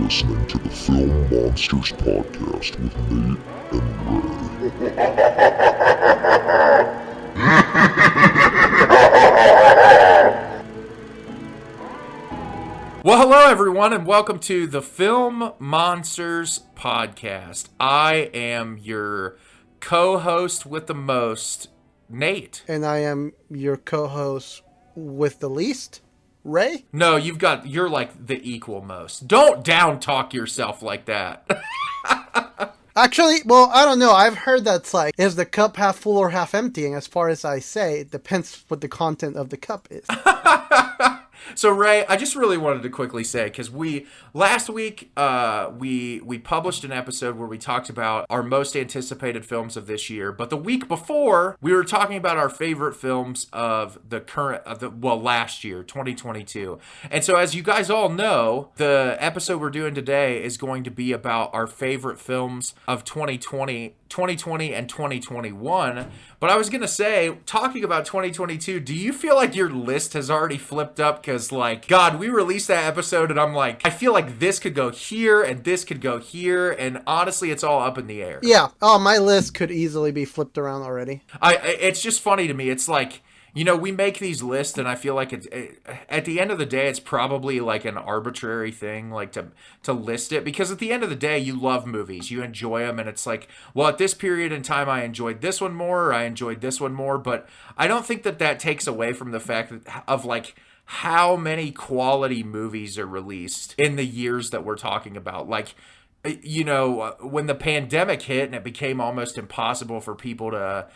listening to the Film Monsters Podcast with Nate and Ray. Well, hello everyone, and welcome to the Film Monsters Podcast. I am your co-host with the most, Nate. And I am your co-host with the least, Ray? No, you're like the equal most. Don't down talk yourself like that. Actually, well, I don't know. I've heard that's like, is the cup half full or half empty? And as far as I say, it depends what the content of the cup is. So Ray, I just really wanted to quickly say, because last week we published an episode where we talked about our most anticipated films of this year, but the week before we were talking about our favorite films of last year, 2022. And so as you guys all know, the episode we're doing today is going to be about our favorite films of 2020 and 2021. But I was going to say, talking about 2022, do you feel like your list has already flipped up? Because, like, God, we released that episode and I'm like, I feel like this could go here and this could go here. And honestly, it's all up in the air. Yeah. Oh, my list could easily be flipped around already. It's just funny to me. It's like, you know, we make these lists, and I feel like at the end of the day, it's probably like an arbitrary thing, like to list it, because at the end of the day, you love movies, you enjoy them, and it's like, well, at this period in time, I enjoyed this one more, or I enjoyed this one more, but I don't think that takes away from the fact of like how many quality movies are released in the years that we're talking about. Like, you know, when the pandemic hit and it became almost impossible for people to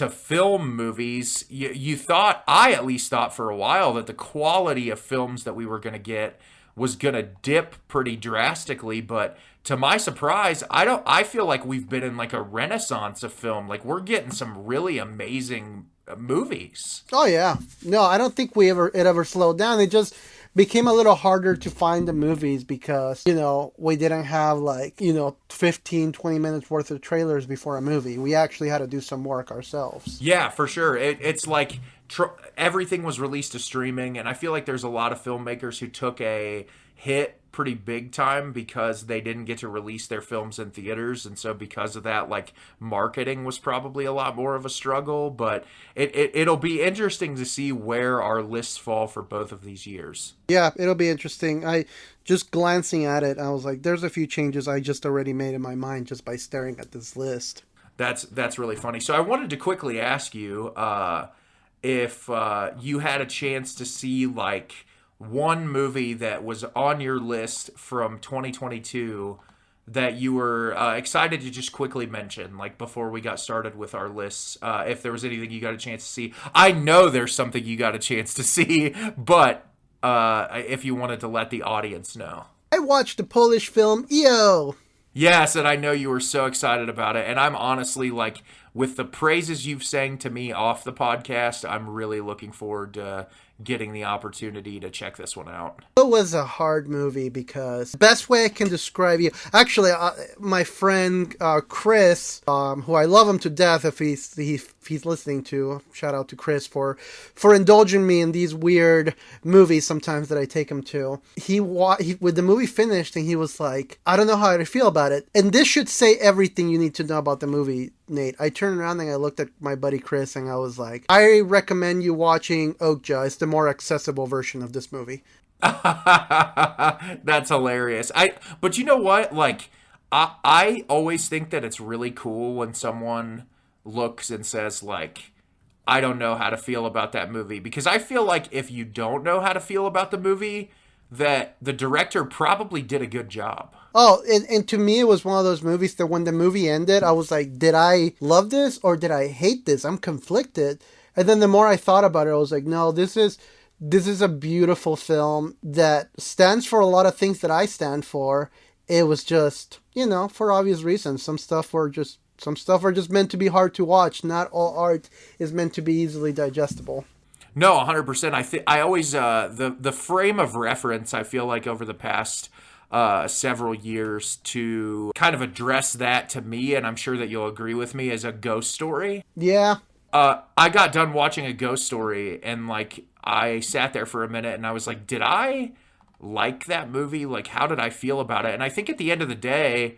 film movies, you thought, I at least thought for a while, that the quality of films that we were going to get was going to dip pretty drastically. But to my surprise, I feel like we've been in like a renaissance of film. Like, we're getting some really amazing movies. Oh, yeah. No, I don't think it ever slowed down. It just became a little harder to find the movies because, you know, we didn't have like, you know, 15, 20 minutes worth of trailers before a movie. We actually had to do some work ourselves. Yeah, for sure. It's like everything was released to streaming, and I feel like there's a lot of filmmakers who took a hit pretty big time because they didn't get to release their films in theaters, and so because of that, like, marketing was probably a lot more of a struggle. But it'll be interesting to see where our lists fall for both of these years. Yeah, it'll be interesting. I just glancing at it, I was like, there's a few changes I just already made in my mind just by staring at this list. That's really funny. So I wanted to quickly ask you if you had a chance to see like one movie that was on your list from 2022 that you were excited to just quickly mention, like before we got started with our lists, if there was anything you got a chance to see. I know there's something you got a chance to see, but if you wanted to let the audience know. I watched the Polish film EO. Yes, and I know you were so excited about it, and I'm honestly, like, with the praises you've sang to me off the podcast, I'm really looking forward to getting the opportunity to check this one out. It was a hard movie because the best way I can describe you, actually, my friend Chris, who I love him to death, if he's listening to, shout out to Chris for indulging me in these weird movies sometimes that I take him to. He with the movie finished, and he was like, I don't know how to feel about it. And this should say everything you need to know about the movie, Nate. I turned around and I looked at my buddy Chris and I was like, I recommend you watching Okja. It's the more accessible version of this movie. That's hilarious. But you know what? Like, I always think that it's really cool when someone looks and says, like, I don't know how to feel about that movie. Because I feel like if you don't know how to feel about the movie, that the director probably did a good job. Oh, and to me, it was one of those movies that when the movie ended, I was like, did I love this or did I hate this? I'm conflicted. And then the more I thought about it, I was like, no, this is a beautiful film that stands for a lot of things that I stand for. It was just, you know, for obvious reasons. Some stuff are just meant to be hard to watch. Not all art is meant to be easily digestible. No, 100%. I always the frame of reference, I feel like over the past several years to kind of address that to me, and I'm sure that you'll agree with me, as a Ghost Story. Yeah. I got done watching A Ghost Story, and like I sat there for a minute and I was like, did I like that movie? Like, how did I feel about it? And I think at the end of the day,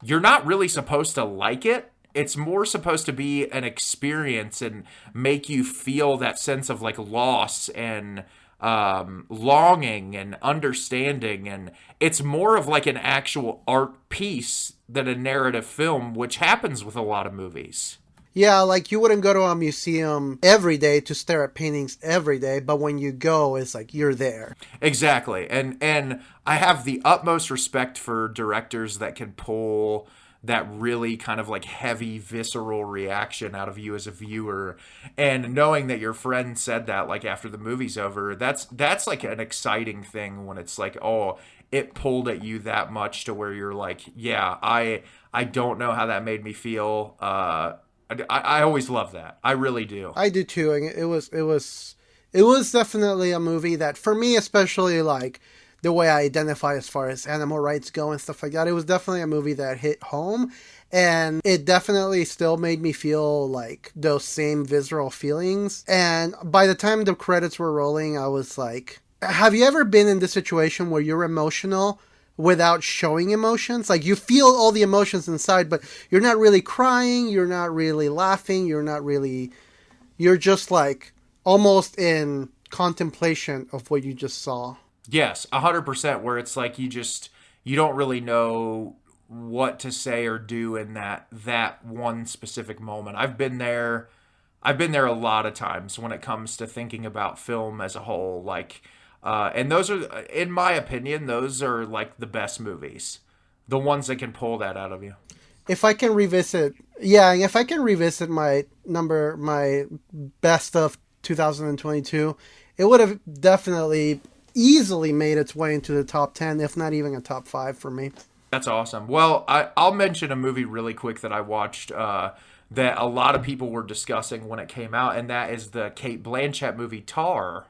you're not really supposed to like it. It's more supposed to be an experience and make you feel that sense of like loss and longing and understanding. And it's more of like an actual art piece than a narrative film, which happens with a lot of movies. Yeah, like you wouldn't go to a museum every day to stare at paintings every day, but when you go, it's like you're there. Exactly. And I have the utmost respect for directors that can pull that really kind of like heavy visceral reaction out of you as a viewer, and knowing that your friend said that like after the movie's over, that's like an exciting thing when it's like, oh, it pulled at you that much to where you're like, yeah, I don't know how that made me feel. I always love that. I really do. I do too. And it was definitely a movie that, for me especially, like the way I identify as far as animal rights go and stuff like that, it was definitely a movie that hit home, and it definitely still made me feel like those same visceral feelings. And by the time the credits were rolling, I was like, have you ever been in this situation where you're emotional without showing emotions? Like, you feel all the emotions inside, but you're not really crying, you're not really laughing, you're just like almost in contemplation of what you just saw. Yes, 100%, where it's like you don't really know what to say or do in that one specific moment. I've been there a lot of times when it comes to thinking about film as a whole, like and those are, in my opinion, those are like the best movies. The ones that can pull that out of you. If I can revisit my best of 2022, it would have definitely easily made its way into the top 10, if not even a top 5 for me. That's awesome. Well, I'll mention a movie really quick that I watched that a lot of people were discussing when it came out, and that is the Cate Blanchett movie Tar.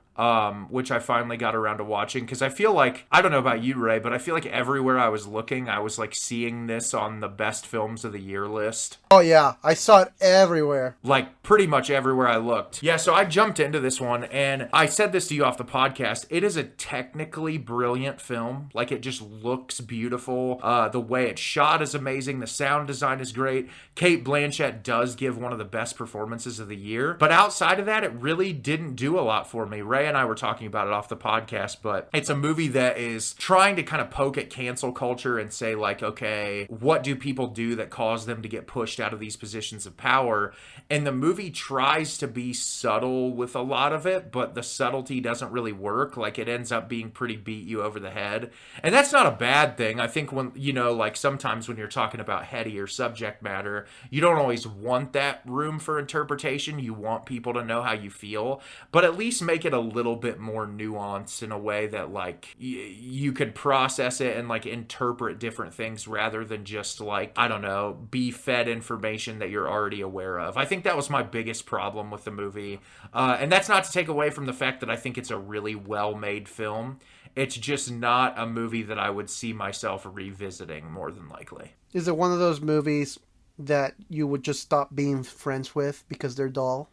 Which I finally got around to watching, because I feel like, I don't know about you, Ray, but I feel like everywhere I was looking, I was like seeing this on the best films of the year list. Oh yeah, I saw it everywhere. Like pretty much everywhere I looked. Yeah, so I jumped into this one, and I said this to you off the podcast. It is a technically brilliant film. Like, it just looks beautiful. The way it's shot is amazing. The sound design is great. Cate Blanchett does give one of the best performances of the year. But outside of that, it really didn't do a lot for me. Ray and I were talking about it off the podcast, but it's a movie that is trying to kind of poke at cancel culture and say, like, okay, what do people do that cause them to get pushed out of these positions of power? And the movie tries to be subtle with a lot of it, but the subtlety doesn't really work. Like, it ends up being pretty beat you over the head. And that's not a bad thing. I think when, like sometimes when you're talking about headier subject matter, you don't always want that room for interpretation. You want people to know how you feel, but at least make it a little bit more nuanced in a way that like you could process it and like interpret different things rather than just like, I don't know, be fed information that you're already aware of. I think that was my biggest problem with the movie. And that's not to take away from the fact that I think it's a really well-made film. It's just not a movie that I would see myself revisiting, more than likely. Is it one of those movies that you would just stop being friends with because they're dull?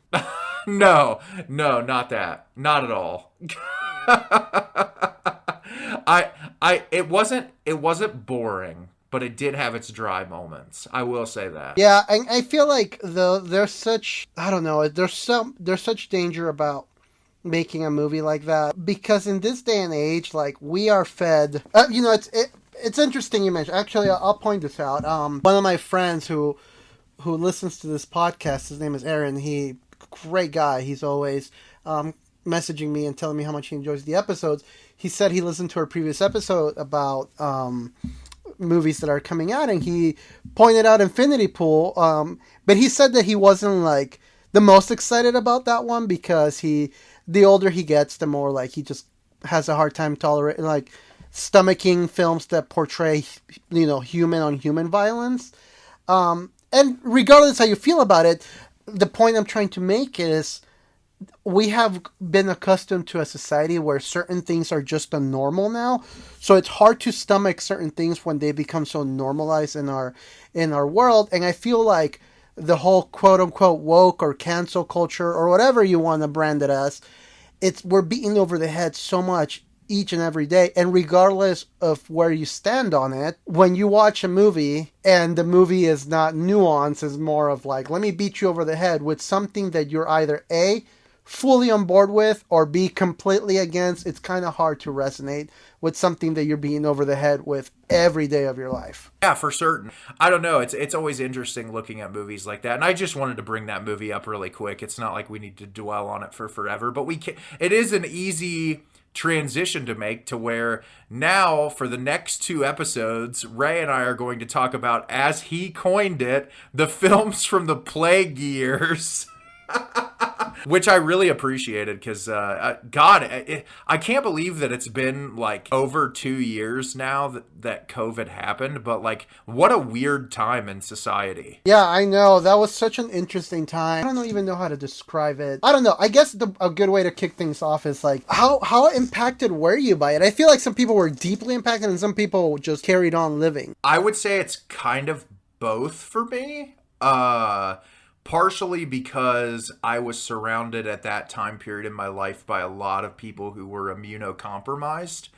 No, not that. Not at all. It wasn't boring, but it did have its dry moments. I will say that. Yeah, I feel like there's such danger about making a movie like that, because in this day and age, like, we are fed. It's interesting you mentioned. Actually, I'll point this out. One of my friends who listens to this podcast, his name is Aaron. Great guy. He's always messaging me and telling me how much he enjoys the episodes. He said he listened to our previous episode about movies that are coming out, and he pointed out Infinity Pool. But he said that he wasn't like the most excited about that one, because the older he gets, the more like he just has a hard time tolerating, like, stomaching films that portray, human on human violence. And regardless how you feel about it, the point I'm trying to make is we have been accustomed to a society where certain things are just a normal now. So it's hard to stomach certain things when they become so normalized in our world. And I feel like the whole quote unquote woke or cancel culture or whatever you want to brand it as, we're beaten over the head so much each and every day. And regardless of where you stand on it, when you watch a movie and the movie is not nuanced, is more of like, let me beat you over the head with something that you're either A, fully on board with, or B, completely against, it's kind of hard to resonate with something that you're being over the head with every day of your life. Yeah, for certain. I don't know. It's always interesting looking at movies like that. And I just wanted to bring that movie up really quick. It's not like we need to dwell on it for forever, but we can. It is an easy transition to make to where now for the next 2 episodes, Ray and I are going to talk about, as he coined it, the films from the plague years. Which I really appreciated because, God, I can't believe that it's been like over 2 years now that COVID happened. But like, what a weird time in society. Yeah, I know. That was such an interesting time. I don't even know how to describe it. I don't know. I guess a good way to kick things off is like, how impacted were you by it? I feel like some people were deeply impacted and some people just carried on living. I would say it's kind of both for me. Partially because I was surrounded at that time period in my life by a lot of people who were immunocompromised.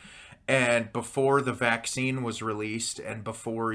And before the vaccine was released and before,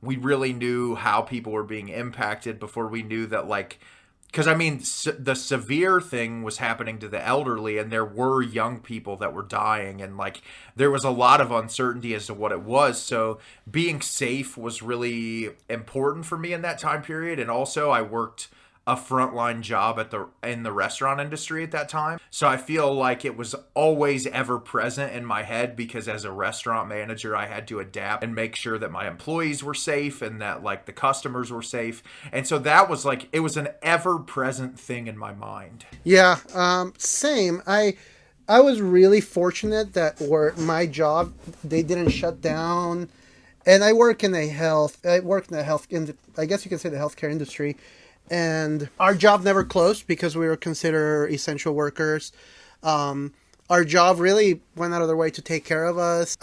we really knew how people were being impacted, before we knew that, like, because, I mean, the severe thing was happening to the elderly, and there were young people that were dying, and, like, there was a lot of uncertainty as to what it was. So being safe was really important for me in that time period. And also, I worked a frontline job in the restaurant industry at that time. So I feel like it was always ever present in my head, because as a restaurant manager, I had to adapt and make sure that my employees were safe and that like the customers were safe. And so that was like, it was an ever present thing in my mind. Yeah, same. I was really fortunate that my job, they didn't shut down. And I work in the I guess you could say the healthcare industry. And our job never closed because we were considered essential workers. Our job really went out of their way to take care of us.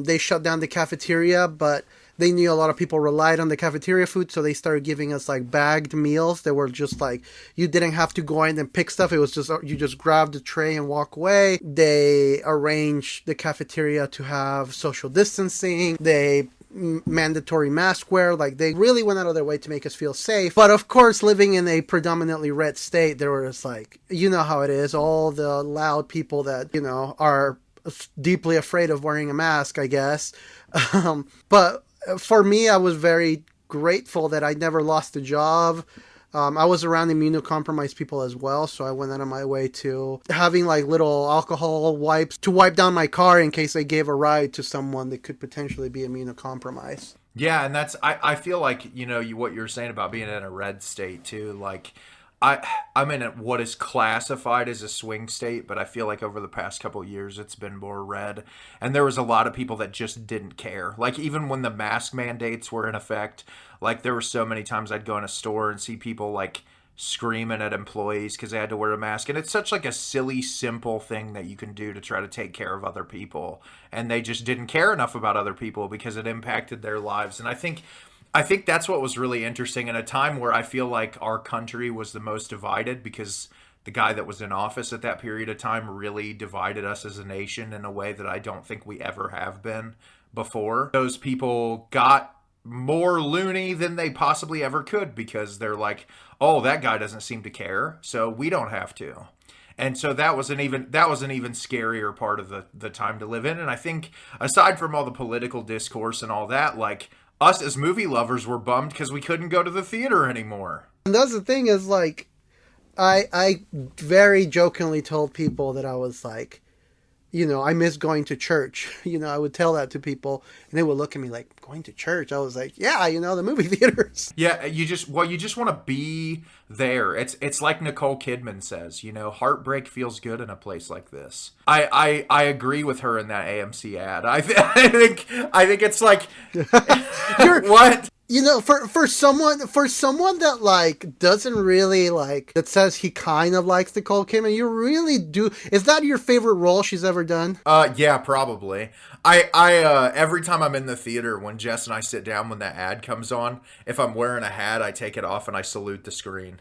They shut down the cafeteria, but they knew a lot of people relied on the cafeteria food, so they started giving us like bagged meals that were just like, you didn't have to go in and pick stuff. It was just, you just grab the tray and walk away. They arranged the cafeteria to have social distancing. They mandatory mask wear. Like, they really went out of their way to make us feel safe. But of course, living in a predominantly red state, there was like, you know how it is, all the loud people that, are deeply afraid of wearing a mask, I guess. But for me, I was very grateful that I never lost a job. I was around immunocompromised people as well, so I went out of my way to having like little alcohol wipes to wipe down my car in case I gave a ride to someone that could potentially be immunocompromised. Yeah, and that's, I feel like, what you're saying about being in a red state too, like, I'm in what is classified as a swing state, but I feel like over the past couple of years, it's been more red. And there was a lot of people that just didn't care. Like, even when the mask mandates were in effect, like, there were so many times I'd go in a store and see people, like, screaming at employees because they had to wear a mask. And it's such, like, a silly, simple thing that you can do to try to take care of other people. And they just didn't care enough about other people because it impacted their lives. And I think that's what was really interesting in a time where I feel like our country was the most divided, because the guy that was in office at that period of time really divided us as a nation in a way that I don't think we ever have been before. Those people got more loony than they possibly ever could because they're like, oh, that guy doesn't seem to care, so we don't have to. And so that was an even scarier part of the time to live in. And I think aside from all the political discourse and all that, like, us as movie lovers were bummed because we couldn't go to the theater anymore. And that's the thing is, like, I very jokingly told people that I was like, I miss going to church. I would tell that to people and they would look at me like, going to church? I was like, yeah, the movie theaters. Yeah, you just want to be there. It's like Nicole Kidman says, heartbreak feels good in a place like this. I agree with her in that AMC ad. I think it's like, what? For someone that like doesn't really like, that says he kind of likes Nicole Kidman, you really do. Is that your favorite role she's ever done? Yeah, probably. I every time I'm in the theater, when Jess and I sit down, when that ad comes on, if I'm wearing a hat, I take it off and I salute the screen.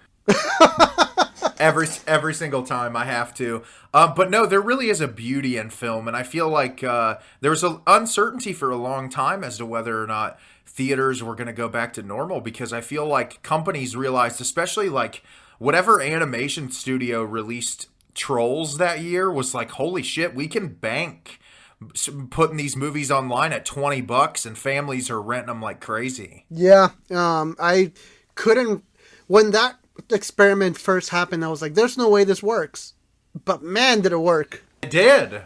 Every single time I have to. But no, there really is a beauty in film, and I feel like there was an uncertainty for a long time as to whether or not theaters were going to go back to normal, because I feel like companies realized, especially like whatever animation studio released Trolls that year, was like, holy shit, we can bank putting these movies online at $20 and families are renting them like crazy. Yeah, I couldn't, when that experiment first happened, I was like, there's no way this works. But man, did it work. It did.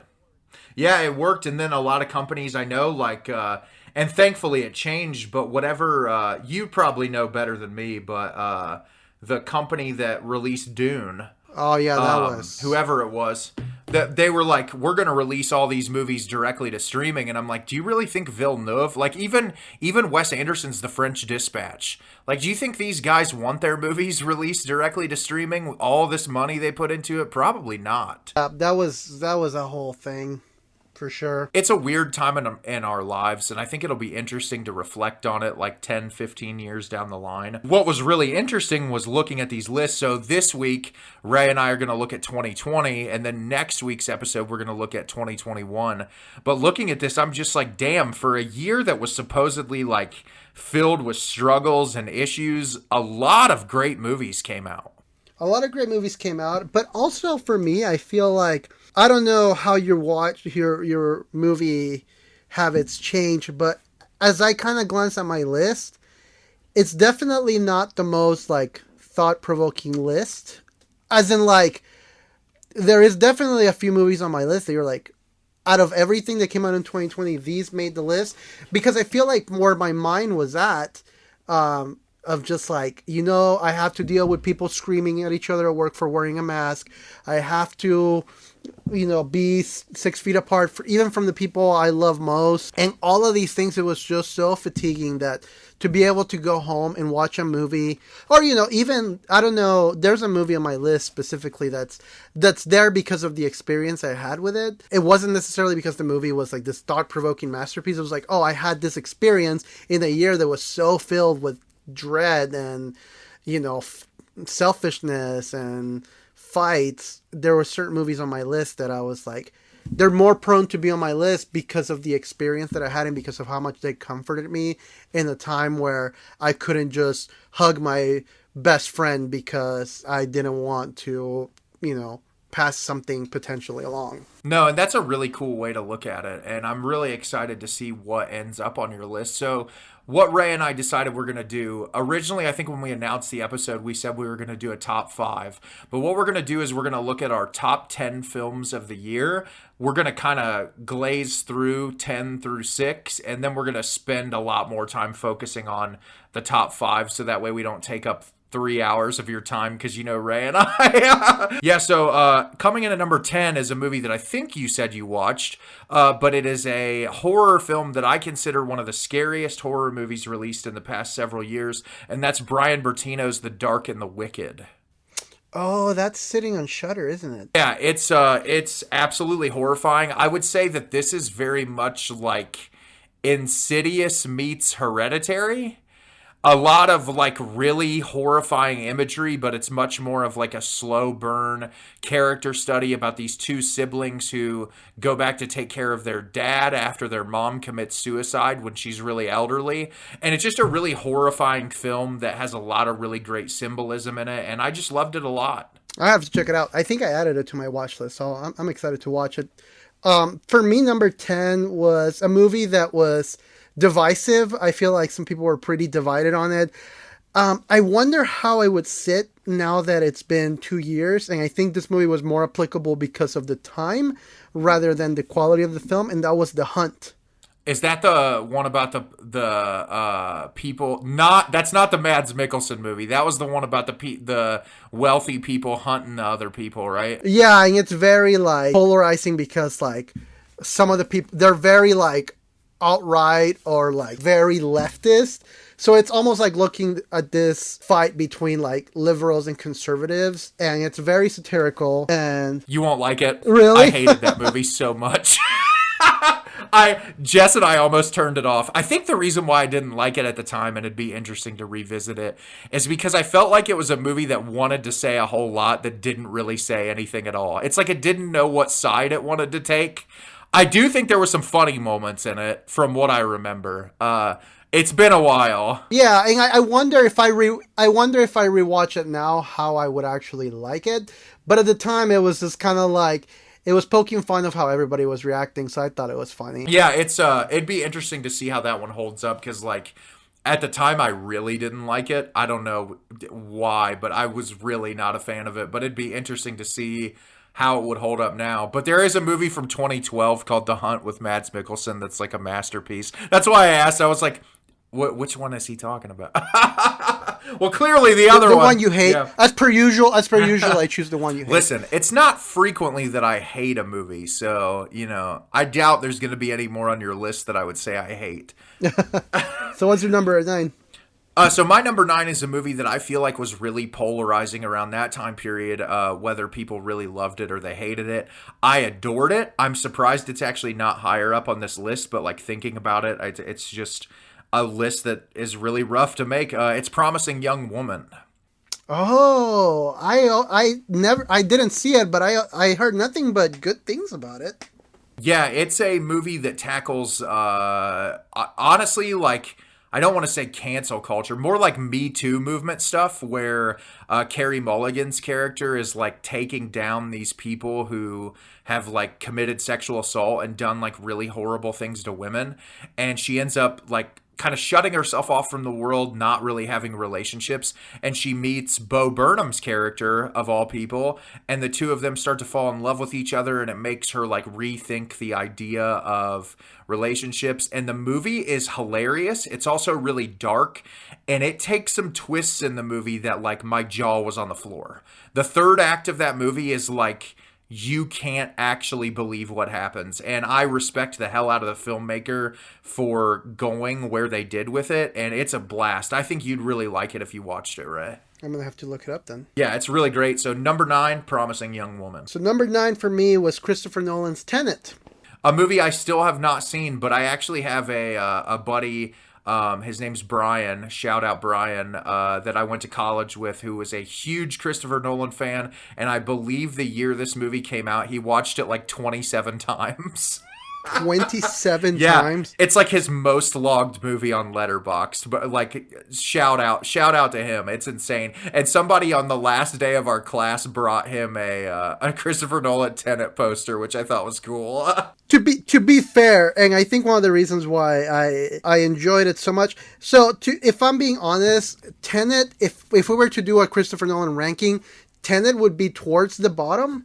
Yeah, it worked. And then a lot of companies I know, like, and thankfully it changed, but whatever, you probably know better than me, but the company that released Dune. Oh, yeah, that was. Whoever it was. That they were like, we're going to release all these movies directly to streaming. And I'm like, do you really think Villeneuve, like even Wes Anderson's The French Dispatch, like, do you think these guys want their movies released directly to streaming? All this money they put into it? Probably not. That was a whole thing. For sure. It's a weird time in our lives, and I think it'll be interesting to reflect on it like 10, 15 years down the line. What was really interesting was looking at these lists. So this week, Ray and I are going to look at 2020, and then next week's episode, we're going to look at 2021. But looking at this, I'm just like, damn, for a year that was supposedly like filled with struggles and issues, a lot of great movies came out. A lot of great movies came out, but also for me, I feel like, I don't know how your movie habits change, but as I kind of glance at my list, it's definitely not the most like thought-provoking list. As in, like, there is definitely a few movies on my list that you're like, out of everything that came out in 2020, these made the list, because I feel like where my mind was at, of just like, I have to deal with people screaming at each other at work for wearing a mask. I have to, be 6 feet apart even from the people I love most. And all of these things, it was just so fatiguing that to be able to go home and watch a movie, or, even, I don't know, there's a movie on my list specifically that's there because of the experience I had with it. It wasn't necessarily because the movie was like this thought-provoking masterpiece. It was like, oh, I had this experience in a year that was so filled with dread and selfishness and fights. There were certain movies on my list that I was like, they're more prone to be on my list because of the experience that I had and because of how much they comforted me in a time where I couldn't just hug my best friend because I didn't want to pass something potentially along. No, and that's a really cool way to look at it, and I'm really excited to see what ends up on your list. So what Ray and I decided we're going to do, originally I think when we announced the episode, we said we were going to do a top 5. But what we're going to do is we're going to look at our top 10 films of the year. We're going to kind of glaze through 10 through 6, and then we're going to spend a lot more time focusing on the top 5, so that way we don't take up 3 hours of your time, because Ray and I. Yeah, so coming in at number 10 is a movie that I think you said you watched, but it is a horror film that I consider one of the scariest horror movies released in the past several years, and that's Brian Bertino's The Dark and the Wicked. Oh, that's sitting on Shudder, isn't it? Yeah, it's absolutely horrifying. I would say that this is very much like Insidious meets Hereditary. A lot of like really horrifying imagery, but it's much more of like a slow burn character study about these two siblings who go back to take care of their dad after their mom commits suicide when she's really elderly. And it's just a really horrifying film that has a lot of really great symbolism in it. And I just loved it a lot. I have to check it out. I think I added it to my watch list, so I'm excited to watch it. For me, number 10 was a movie that was divisive. I feel like some people were pretty divided on it. I wonder how I would sit now that it's been 2 years, and I think this movie was more applicable because of the time rather than the quality of the film, and that was The Hunt. Is that the one about the people? That's not the Mads Mikkelsen movie. That was the one about the wealthy people hunting the other people, right? Yeah, and it's very like polarizing because like some of the people, they're very like alt-right or like very leftist. So it's almost like looking at this fight between like liberals and conservatives, and it's very satirical. And you won't like it. Really? I hated that movie so much. Jess and I almost turned it off. I think the reason why I didn't like it at the time, and it'd be interesting to revisit it, is because I felt like it was a movie that wanted to say a whole lot that didn't really say anything at all. It's like it didn't know what side it wanted to take. I do think there were some funny moments in it, from what I remember. It's been a while. Yeah, and I wonder if I rewatch it now, how I would actually like it. But at the time, it was just kind of like, it was poking fun of how everybody was reacting, so I thought it was funny. Yeah, it'd be interesting to see how that one holds up, because like at the time I really didn't like it. I don't know why, but I was really not a fan of it. But it'd be interesting to see how it would hold up now. But there is a movie from 2012 called The Hunt with Mads Mikkelsen that's like a masterpiece. That's why I asked. I was like, which one is he talking about? Well, clearly the other one. The one you hate. Yeah. As per usual, I choose the one you hate. Listen, it's not frequently that I hate a movie, so, you know, I doubt there's going to be any more on your list that I would say I hate. So what's your number 9? So my number 9 is a movie that I feel like was really polarizing around that time period, whether people really loved it or they hated it. I adored it. I'm surprised it's actually not higher up on this list, but like thinking about it, it's just a list that is really rough to make. It's Promising Young Woman. Oh, I didn't see it, but I heard nothing but good things about it. Yeah, it's a movie that tackles, honestly, like, I don't want to say cancel culture, more like Me Too movement stuff, where Carey Mulligan's character is like taking down these people who have like committed sexual assault and done like really horrible things to women. And she ends up like kind of shutting herself off from the world, not really having relationships. And she meets Bo Burnham's character, of all people, and the two of them start to fall in love with each other, and it makes her like rethink the idea of relationships. And the movie is hilarious. It's also really dark, and it takes some twists in the movie that like my jaw was on the floor. The third act of that movie is like, you can't actually believe what happens. And I respect the hell out of the filmmaker for going where they did with it. And it's a blast. I think you'd really like it if you watched it, Ray. I'm going to have to look it up then. Yeah, it's really great. So number 9, Promising Young Woman. So number 9 for me was Christopher Nolan's Tenet. A movie I still have not seen, but I actually have a buddy. His name's Brian, shout out Brian, that I went to college with, who was a huge Christopher Nolan fan, and I believe the year this movie came out, he watched it like 27 times. 27 yeah, times? It's like his most logged movie on Letterboxd, but like shout out to him. It's insane. And somebody on the last day of our class brought him a Christopher Nolan Tenet poster, which I thought was cool. To be fair, and I think one of the reasons why I enjoyed it so much. So if I'm being honest, Tenet, if we were to do a Christopher Nolan ranking, Tenet would be towards the bottom.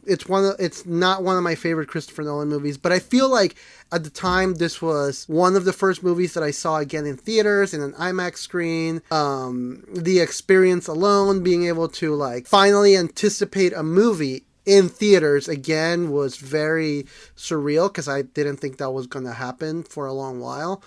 It's not one of my favorite Christopher Nolan movies, but I feel like at the time this was one of the first movies that I saw again in theaters, in an IMAX screen. The experience alone, being able to like finally anticipate a movie in theaters again was very surreal, because I didn't think that was going to happen for a long while.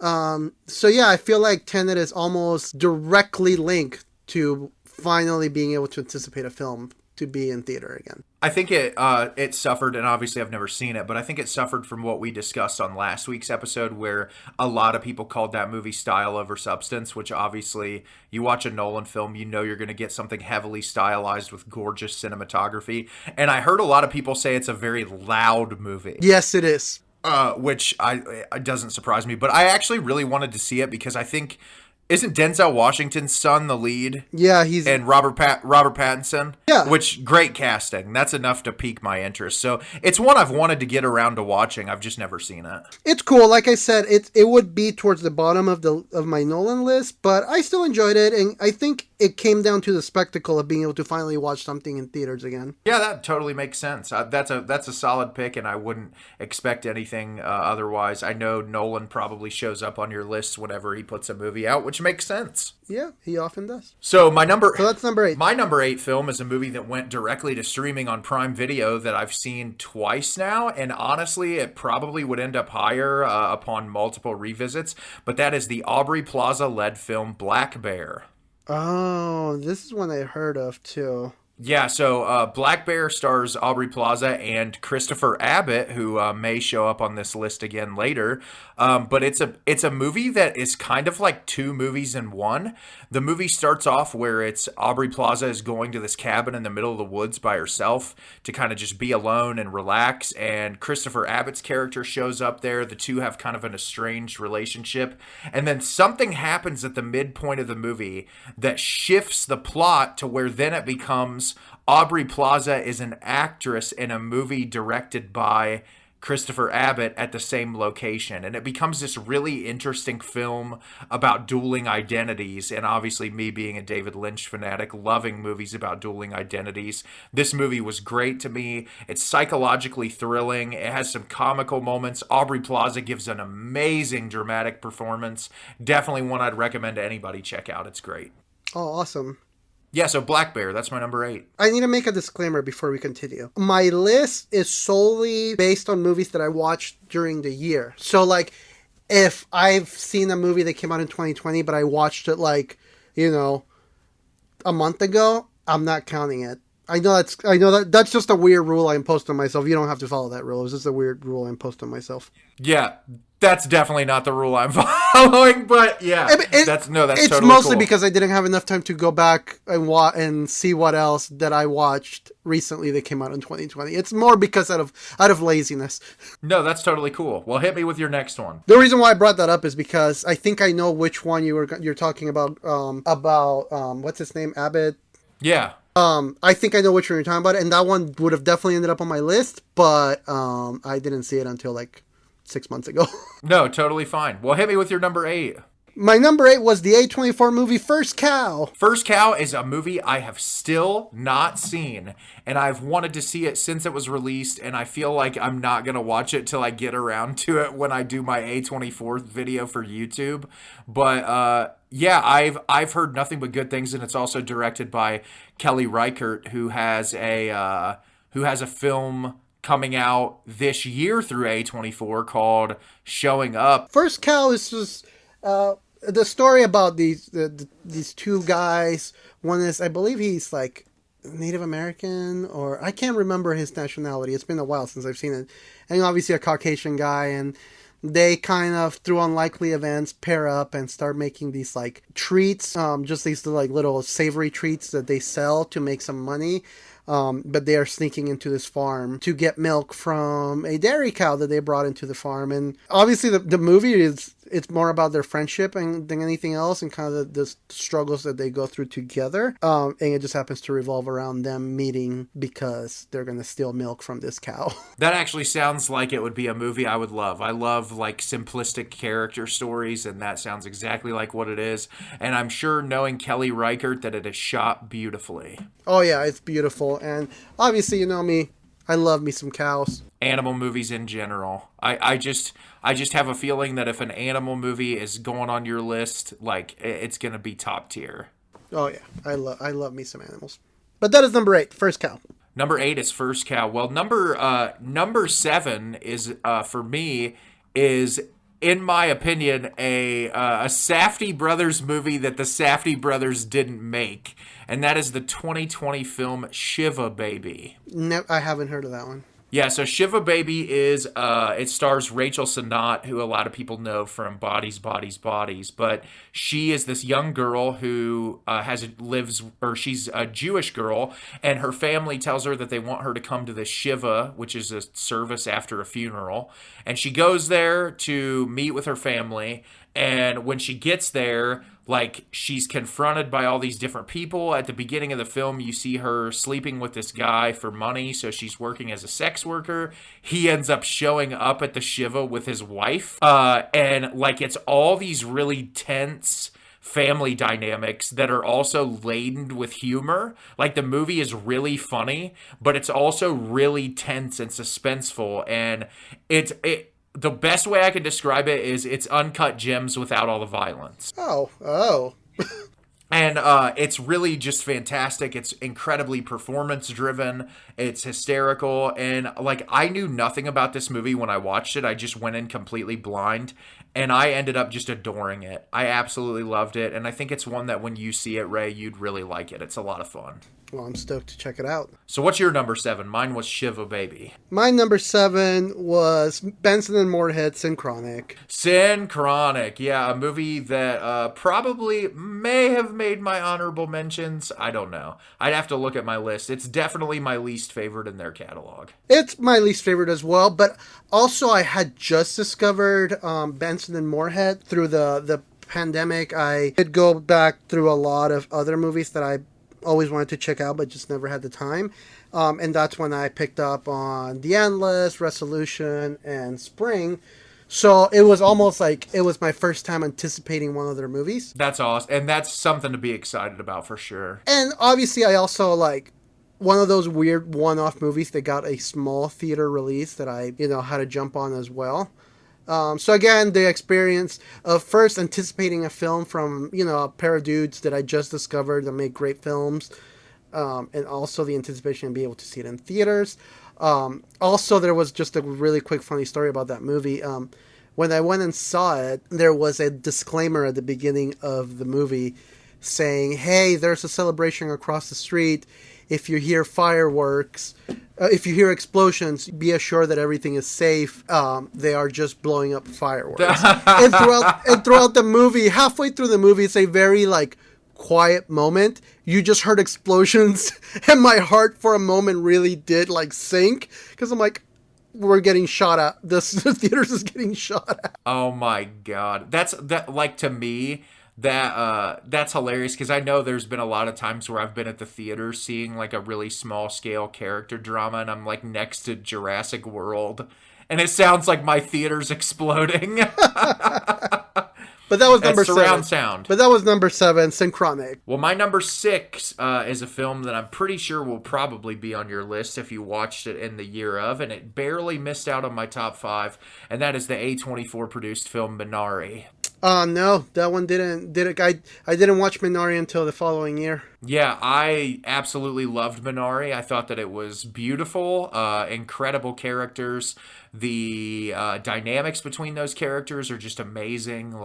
So yeah, I feel like Tenet is almost directly linked to finally being able to anticipate a film to be in theater again. I think it suffered, and obviously I've never seen it, but I think it suffered from what we discussed on last week's episode, where a lot of people called that movie style over substance, which obviously you watch a Nolan film, you know you're going to get something heavily stylized with gorgeous cinematography. And I heard a lot of people say it's a very loud movie. Yes, it is. Which it doesn't surprise me, but I actually really wanted to see it because I think, isn't Denzel Washington's son the lead? Yeah, and Robert Pattinson. Yeah, which great casting. That's enough to pique my interest. So it's one I've wanted to get around to watching. I've just never seen it. It's cool. Like I said, it would be towards the bottom of my Nolan list, but I still enjoyed it, and I think it came down to the spectacle of being able to finally watch something in theaters again. Yeah, that totally makes sense. That's a solid pick, and I wouldn't expect anything otherwise. I know Nolan probably shows up on your list whenever he puts a movie out, which makes sense. Yeah, he often does. So that's number 8. My number 8 film is a movie that went directly to streaming on Prime Video that I've seen twice now, and honestly, it probably would end up higher upon multiple revisits, but that is the Aubrey Plaza-led film Black Bear. Oh, this is one I heard of too. Yeah, so Black Bear stars Aubrey Plaza and Christopher Abbott, who may show up on this list again later. But it's a movie that is kind of like two movies in one. The movie starts off where it's Aubrey Plaza is going to this cabin in the middle of the woods by herself to kind of just be alone and relax. And Christopher Abbott's character shows up there. The two have kind of an estranged relationship. And then something happens at the midpoint of the movie that shifts the plot to where then it becomes Aubrey Plaza is an actress in a movie directed by Christopher Abbott at the same location. And it becomes this really interesting film about dueling identities. And obviously, me being a David Lynch fanatic, loving movies about dueling identities, this movie was great to me. It's psychologically thrilling. It has some comical moments. Aubrey Plaza gives an amazing dramatic performance. Definitely one I'd recommend to anybody check out. It's great. Oh, awesome. Yeah, so Black Bear, that's my number 8. I need to make a disclaimer before we continue. My list is solely based on movies that I watched during the year. So, like, if I've seen a movie that came out in 2020, but I watched it, like, you know, a month ago, I'm not counting it. I know that's just a weird rule I imposed on myself. You don't have to follow that rule. It's just a weird rule I imposed on myself. Yeah, that's definitely not the rule I'm following, but yeah, that's it's totally mostly cool. because I didn't have enough time to go back and see what else that I watched recently that came out in 2020. It's more because out of laziness. No, that's totally cool. Well, hit me with your next one. The reason why I brought that up is because I think I know which one you're talking about. What's his name? Abbott. Yeah. I think I know which one you're talking about, and that one would have definitely ended up on my list, but I didn't see it until like 6 months ago. No, totally fine. Well, hit me with your number 8. My number 8 was the A24 movie First Cow. First Cow is a movie I have still not seen, and I've wanted to see it since it was released, and I feel like I'm not going to watch it till I get around to it when I do my A24 video for YouTube. But yeah, I've heard nothing but good things, and it's also directed by Kelly Reichardt, who has a film coming out this year through A24 called Showing Up. First Cow is just the story about these two guys. One is, I believe he's like Native American, or I can't remember his nationality. It's been a while since I've seen it. And obviously a Caucasian guy, and they kind of, through unlikely events, pair up and start making these like treats, just these like little savory treats that they sell to make some money. But they are sneaking into this farm to get milk from a dairy cow that they brought into the farm. And obviously the movie it's more about their friendship than anything else, and kind of the struggles that they go through together. And it just happens to revolve around them meeting because they're going to steal milk from this cow. That actually sounds like it would be a movie I would love. I love like simplistic character stories, and that sounds exactly like what it is. And I'm sure, knowing Kelly Reichardt, that it is shot beautifully. Oh yeah, it's beautiful. And obviously, you know me, I love me some cows. Animal movies in general. I just have a feeling that if an animal movie is going on your list, like, it's going to be top tier. Oh yeah, I love me some animals. But that is number 8, First Cow. Number 8 is First Cow. Well, number 7 is for me is, in my opinion, a Safdie brothers movie that the Safdie brothers didn't make, and that is the 2020 film Shiva Baby. No, I haven't heard of that one. Yeah, so Shiva Baby is, it stars Rachel Sennott, who a lot of people know from Bodies, Bodies, Bodies, but she is this young girl who she's a Jewish girl, and her family tells her that they want her to come to this Shiva, which is a service after a funeral, and she goes there to meet with her family, and when she gets there, like, she's confronted by all these different people. At the beginning of the film, you see her sleeping with this guy for money, so she's working as a sex worker. He ends up showing up at the Shiva with his wife, and, like, it's all these really tense family dynamics that are also laden with humor. Like, the movie is really funny, but it's also really tense and suspenseful, and the best way I can describe it is it's uncut gems without all the violence. Oh. And it's really just fantastic. It's incredibly performance-driven. It's hysterical. And, like, I knew nothing about this movie when I watched it. I just went in completely blind. And I ended up just adoring it. I absolutely loved it. And I think it's one that when you see it, Ray, you'd really like it. It's a lot of fun. Well, I'm stoked to check it out. So what's your number 7? Mine was Shiva Baby. My number 7 was Benson and Moorhead Synchronic. Synchronic, yeah, a movie that probably may have made my honorable mentions. I don't know. I'd have to look at my list. It's definitely my least favorite in their catalog. It's my least favorite as well, but also I had just discovered Benson and Moorhead through the pandemic. I did go back through a lot of other movies that I always wanted to check out but just never had the time. And that's when I picked up on The Endless, Resolution, and Spring. So it was almost like it was my first time anticipating one of their movies. That's awesome. And that's something to be excited about for sure. And obviously I also like one of those weird one-off movies that got a small theater release that I, had to jump on as well. So again, the experience of first anticipating a film from, a pair of dudes that I just discovered that make great films, and also the anticipation of being able to see it in theaters. Also, there was just a really quick funny story about that movie. When I went and saw it, there was a disclaimer at the beginning of the movie saying, hey, there's a celebration across the street. If you hear fireworks, if you hear explosions, be assured that everything is safe. They are just blowing up fireworks. and throughout the movie, halfway through the movie, it's a very quiet moment. You just heard explosions, and my heart for a moment really did sink because I'm like, we're getting shot at. The theaters is getting shot at. Oh my god, to me. That's hilarious because I know there's been a lot of times where I've been at the theater seeing a really small scale character drama and I'm next to Jurassic World and it sounds like my theater's exploding. But that was number 7. Surround sound. But that was number 7, Synchronic. Well, my number 6 is a film that I'm pretty sure will probably be on your list if you watched it in the year of, and it barely missed out on my top 5, and that is the A24 produced film Minari. No, that one didn't. I didn't watch Minari until the following year. Yeah, I absolutely loved Minari. I thought that it was beautiful, incredible characters. The dynamics between those characters are just amazing.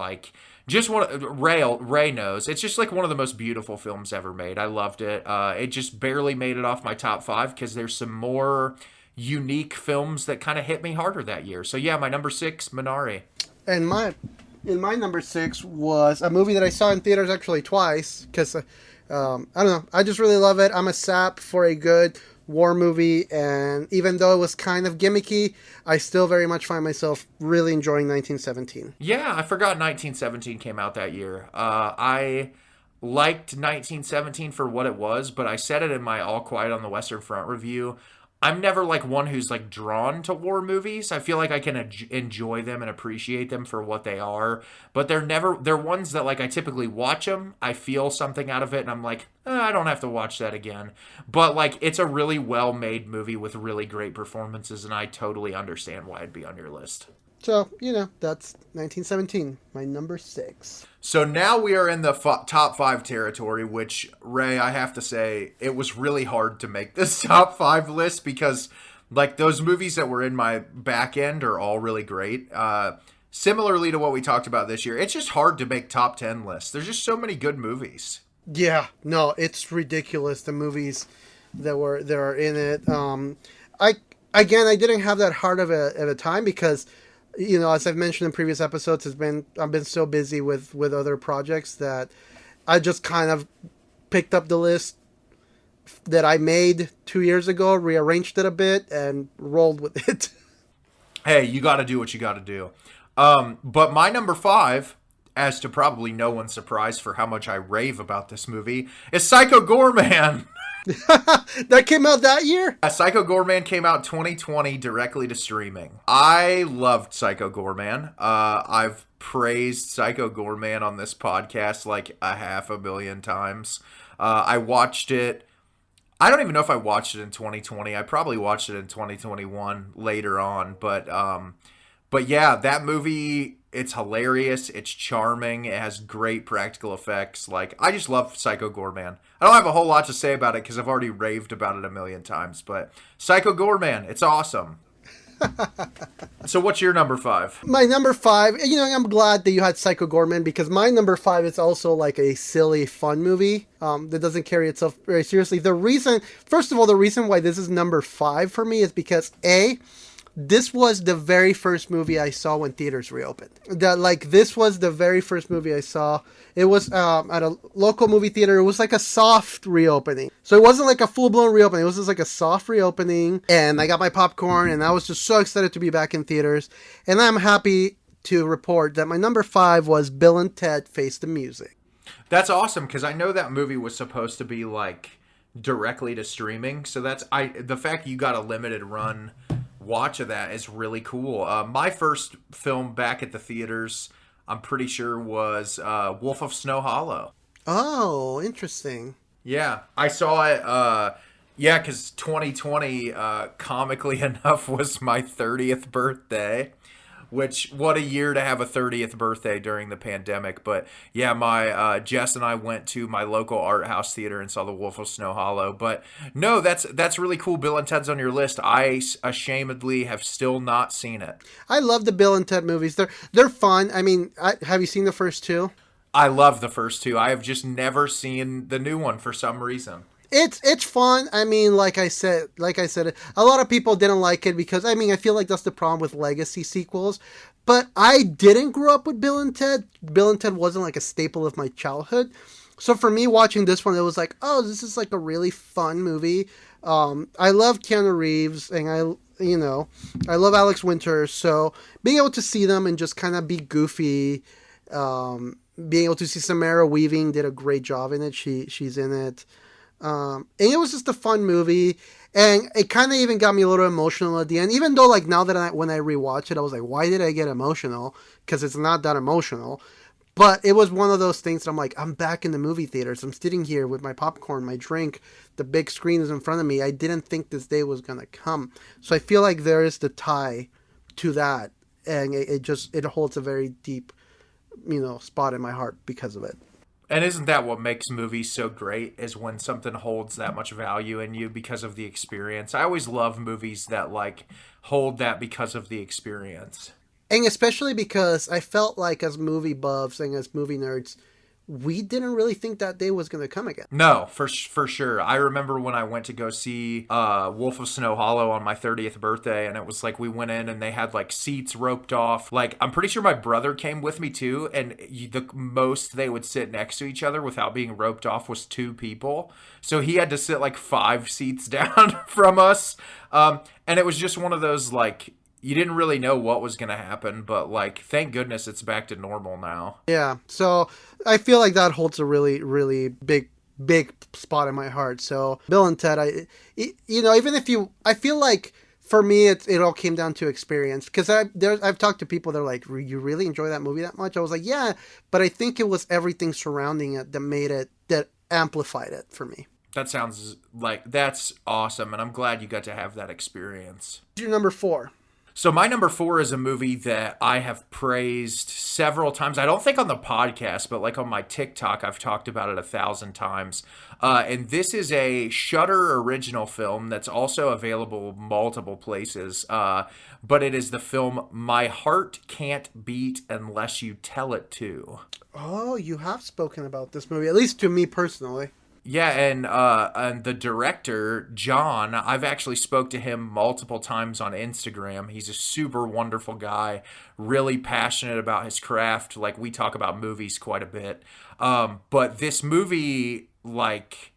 Just Ray knows. It's just one of the most beautiful films ever made. I loved it. It just barely made it off my top 5 because there's some more unique films that kind of hit me harder that year. So yeah, my number 6, Minari. And my number 6 was a movie that I saw in theaters actually twice because, I don't know, I just really love it. I'm a sap for a good war movie, and even though it was kind of gimmicky, I still very much find myself really enjoying 1917. Yeah, I forgot 1917 came out that year. I liked 1917 for what it was, but I said it in my All Quiet on the Western Front review. I'm never one who's drawn to war movies. I feel like I can enjoy them and appreciate them for what they are, but they're ones that I typically watch them, I feel something out of it, and I'm I don't have to watch that again. But it's a really well-made movie with really great performances, and I totally understand why it'd be on your list. So, that's 1917, my number 6. So now we are in the top 5 territory, which, Ray, I have to say, it was really hard to make this top 5 list because, those movies that were in my back end are all really great. Similarly to what we talked about this year, it's just hard to make top 10 lists. There's just so many good movies. Yeah, no, it's ridiculous, the movies that are in it. I didn't have that hard of a time because, as I've mentioned in previous episodes, I've been so busy with other projects that I just kind of picked up the list that I made 2 years ago, rearranged it a bit, and rolled with it. Hey, you got to do what you got to do. But my number 5, as to probably no one's surprise for how much I rave about this movie, is Psycho Goreman. That came out that year? Psycho Goreman came out 2020 directly to streaming. I loved Psycho Goreman. I've praised Psycho Goreman on this podcast 500 million times. I watched it. I don't even know if I watched it in 2020. I probably watched it in 2021 later on. But yeah, that movie, it's hilarious. It's charming. It has great practical effects. I just love Psycho Goreman. I don't have a whole lot to say about it because I've already raved about it a million times. But Psycho Goreman, it's awesome. So what's your number 5? My number 5, I'm glad that you had Psycho Gorman, because my number 5 is also like a silly, fun movie that doesn't carry itself very seriously. First of all, the reason why this is number 5 for me is because this was the very first movie I saw when theaters reopened. This was the very first movie I saw. It was at a local movie theater. It was like a soft reopening. So it wasn't like a full-blown reopening. It was just like a soft reopening. And I got my popcorn, and I was just so excited to be back in theaters. And I'm happy to report that my number 5 was Bill and Ted Face the Music. That's awesome, because I know that movie was supposed to be like directly to streaming. So the fact you got a limited run watch of that is really cool. My first film back at the theaters, I'm pretty sure, was Wolf of Snow Hollow. Oh, interesting. Yeah, I saw it. Because 2020, comically enough, was my 30th birthday. Which, what a year to have a 30th birthday during the pandemic. But yeah, my Jess and I went to my local art house theater and saw The Wolf of Snow Hollow. But no, that's really cool. Bill and Ted's on your list. I ashamedly have still not seen it. I love the Bill and Ted movies. They're fun. I mean, have you seen the first two? I love the first two. I have just never seen the new one for some reason. It's fun. I mean, like I said, a lot of people didn't like it because, I mean, I feel like that's the problem with legacy sequels. But I didn't grow up with Bill and Ted. Bill and Ted wasn't like a staple of my childhood. So for me, watching this one, it was like, oh, this is like a really fun movie. I love Keanu Reeves, and I love Alex Winter. So being able to see them and just kind of be goofy, being able to see Samara Weaving did a great job in it. She's in it. And it was just a fun movie, and it kind of even got me a little emotional at the end, even though, like, now that when I rewatch it, I was like, why did I get emotional? Because it's not that emotional. But it was one of those things that I'm like, I'm back in the movie theaters. I'm sitting here with my popcorn, my drink, the big screen is in front of me. I didn't think this day was going to come. So I feel like there is the tie to that, and it holds a very deep, spot in my heart because of it. And isn't that what makes movies so great, is when something holds that much value in you because of the experience? I always love movies that, like, hold that because of the experience. And especially because I felt like, as movie buffs and as movie nerds, we didn't really think that day was going to come again. No, for sure. I remember when I went to go see Wolf of Snow Hollow on my 30th birthday, and it was like we went in and they had like seats roped off. Like, I'm pretty sure my brother came with me too, and the most they would sit next to each other without being roped off was 2 people. So he had to sit like 5 seats down from us. And it was just one of those, like, you didn't really know what was going to happen, but, like, thank goodness it's back to normal now. Yeah, so I feel like that holds a really, really big spot in my heart. So Bill and Ted, I feel like for me, it all came down to experience, because I've talked to people that are like, you really enjoy that movie that much? I was like, yeah, but I think it was everything surrounding it that amplified it for me. That sounds like, that's awesome, and I'm glad you got to have that experience. Your number 4. So my number 4 is a movie that I have praised several times. I don't think on the podcast, but like on my TikTok, I've talked about it 1,000 times. And this is a Shudder original film that's also available multiple places. But it is the film My Heart Can't Beat Unless You Tell It To. Oh, you have spoken about this movie, at least to me personally. Yeah, and the director, John, I've actually spoke to him multiple times on Instagram. He's a super wonderful guy, really passionate about his craft. Like, we talk about movies quite a bit. But this movie, like,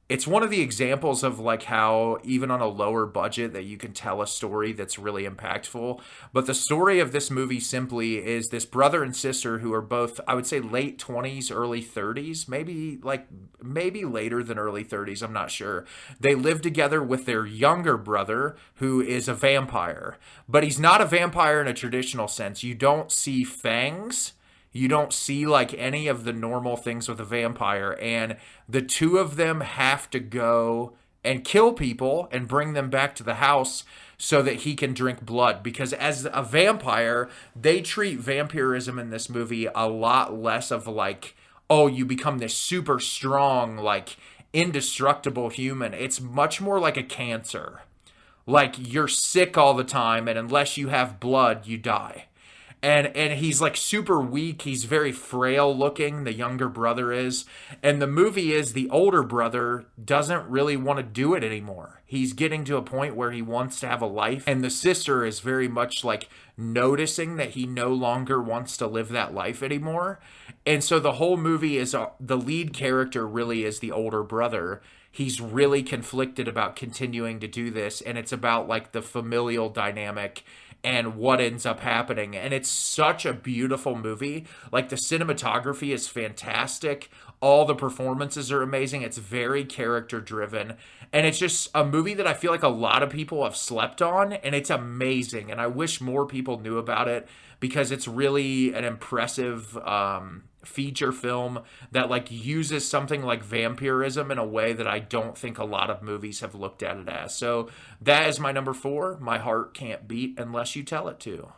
it's one of the examples of, like, how even on a lower budget that you can tell a story that's really impactful. But the story of this movie simply is this brother and sister who are both, I would say, late 20s, early 30s, maybe later than early 30s, I'm not sure. They live together with their younger brother, who is a vampire. But he's not a vampire in a traditional sense. You don't see fangs. You don't see, like, any of the normal things with a vampire, and the two of them have to go and kill people and bring them back to the house so that he can drink blood. Because as a vampire, they treat vampirism in this movie a lot less of, like, oh, you become this super strong, like, indestructible human. It's much more like a cancer. Like, you're sick all the time, and unless you have blood, you die. And he's like super weak. He's very frail looking, the younger brother is. And the movie is the older brother doesn't really want to do it anymore. He's getting to a point where he wants to have a life, and the sister is very much like noticing that he no longer wants to live that life anymore. And so the whole movie is the lead character really is the older brother. He's really conflicted about continuing to do this, and it's about like the familial dynamic and what ends up happening. And it's such a beautiful movie. Like, the cinematography is fantastic. All the performances are amazing. It's very character driven. And it's just a movie that I feel like a lot of people have slept on, and it's amazing. And I wish more people knew about it, because it's really an impressive feature film that like uses something like vampirism in a way that I don't think a lot of movies have looked at it as. So that is my number 4. My heart can't beat unless you tell it to.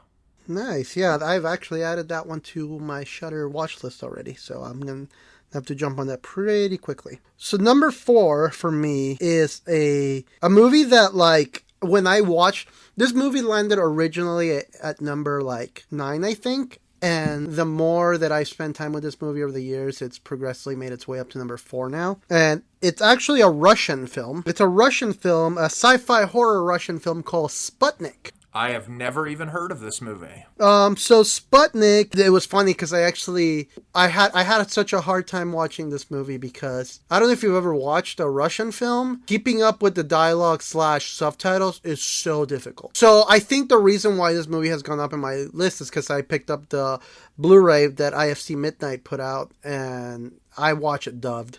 Nice. Yeah, I've actually added that one to my Shudder watch list already, so I'm going to have to jump on that pretty quickly. So number 4 for me is a movie that, like, when I watched this movie, landed originally at number like 9, I think. And the more that I spend time with this movie over the years, it's progressively made its way up to number 4 now. And it's actually a Russian film. It's a Russian film, a sci-fi horror Russian film called Sputnik. I have never even heard of this movie. So Sputnik, it was funny because I had such a hard time watching this movie because I don't know if you've ever watched a Russian film. Keeping up with the dialogue / subtitles is so difficult. So I think the reason why this movie has gone up in my list is because I picked up the Blu-ray that IFC Midnight put out, and I watch it dubbed.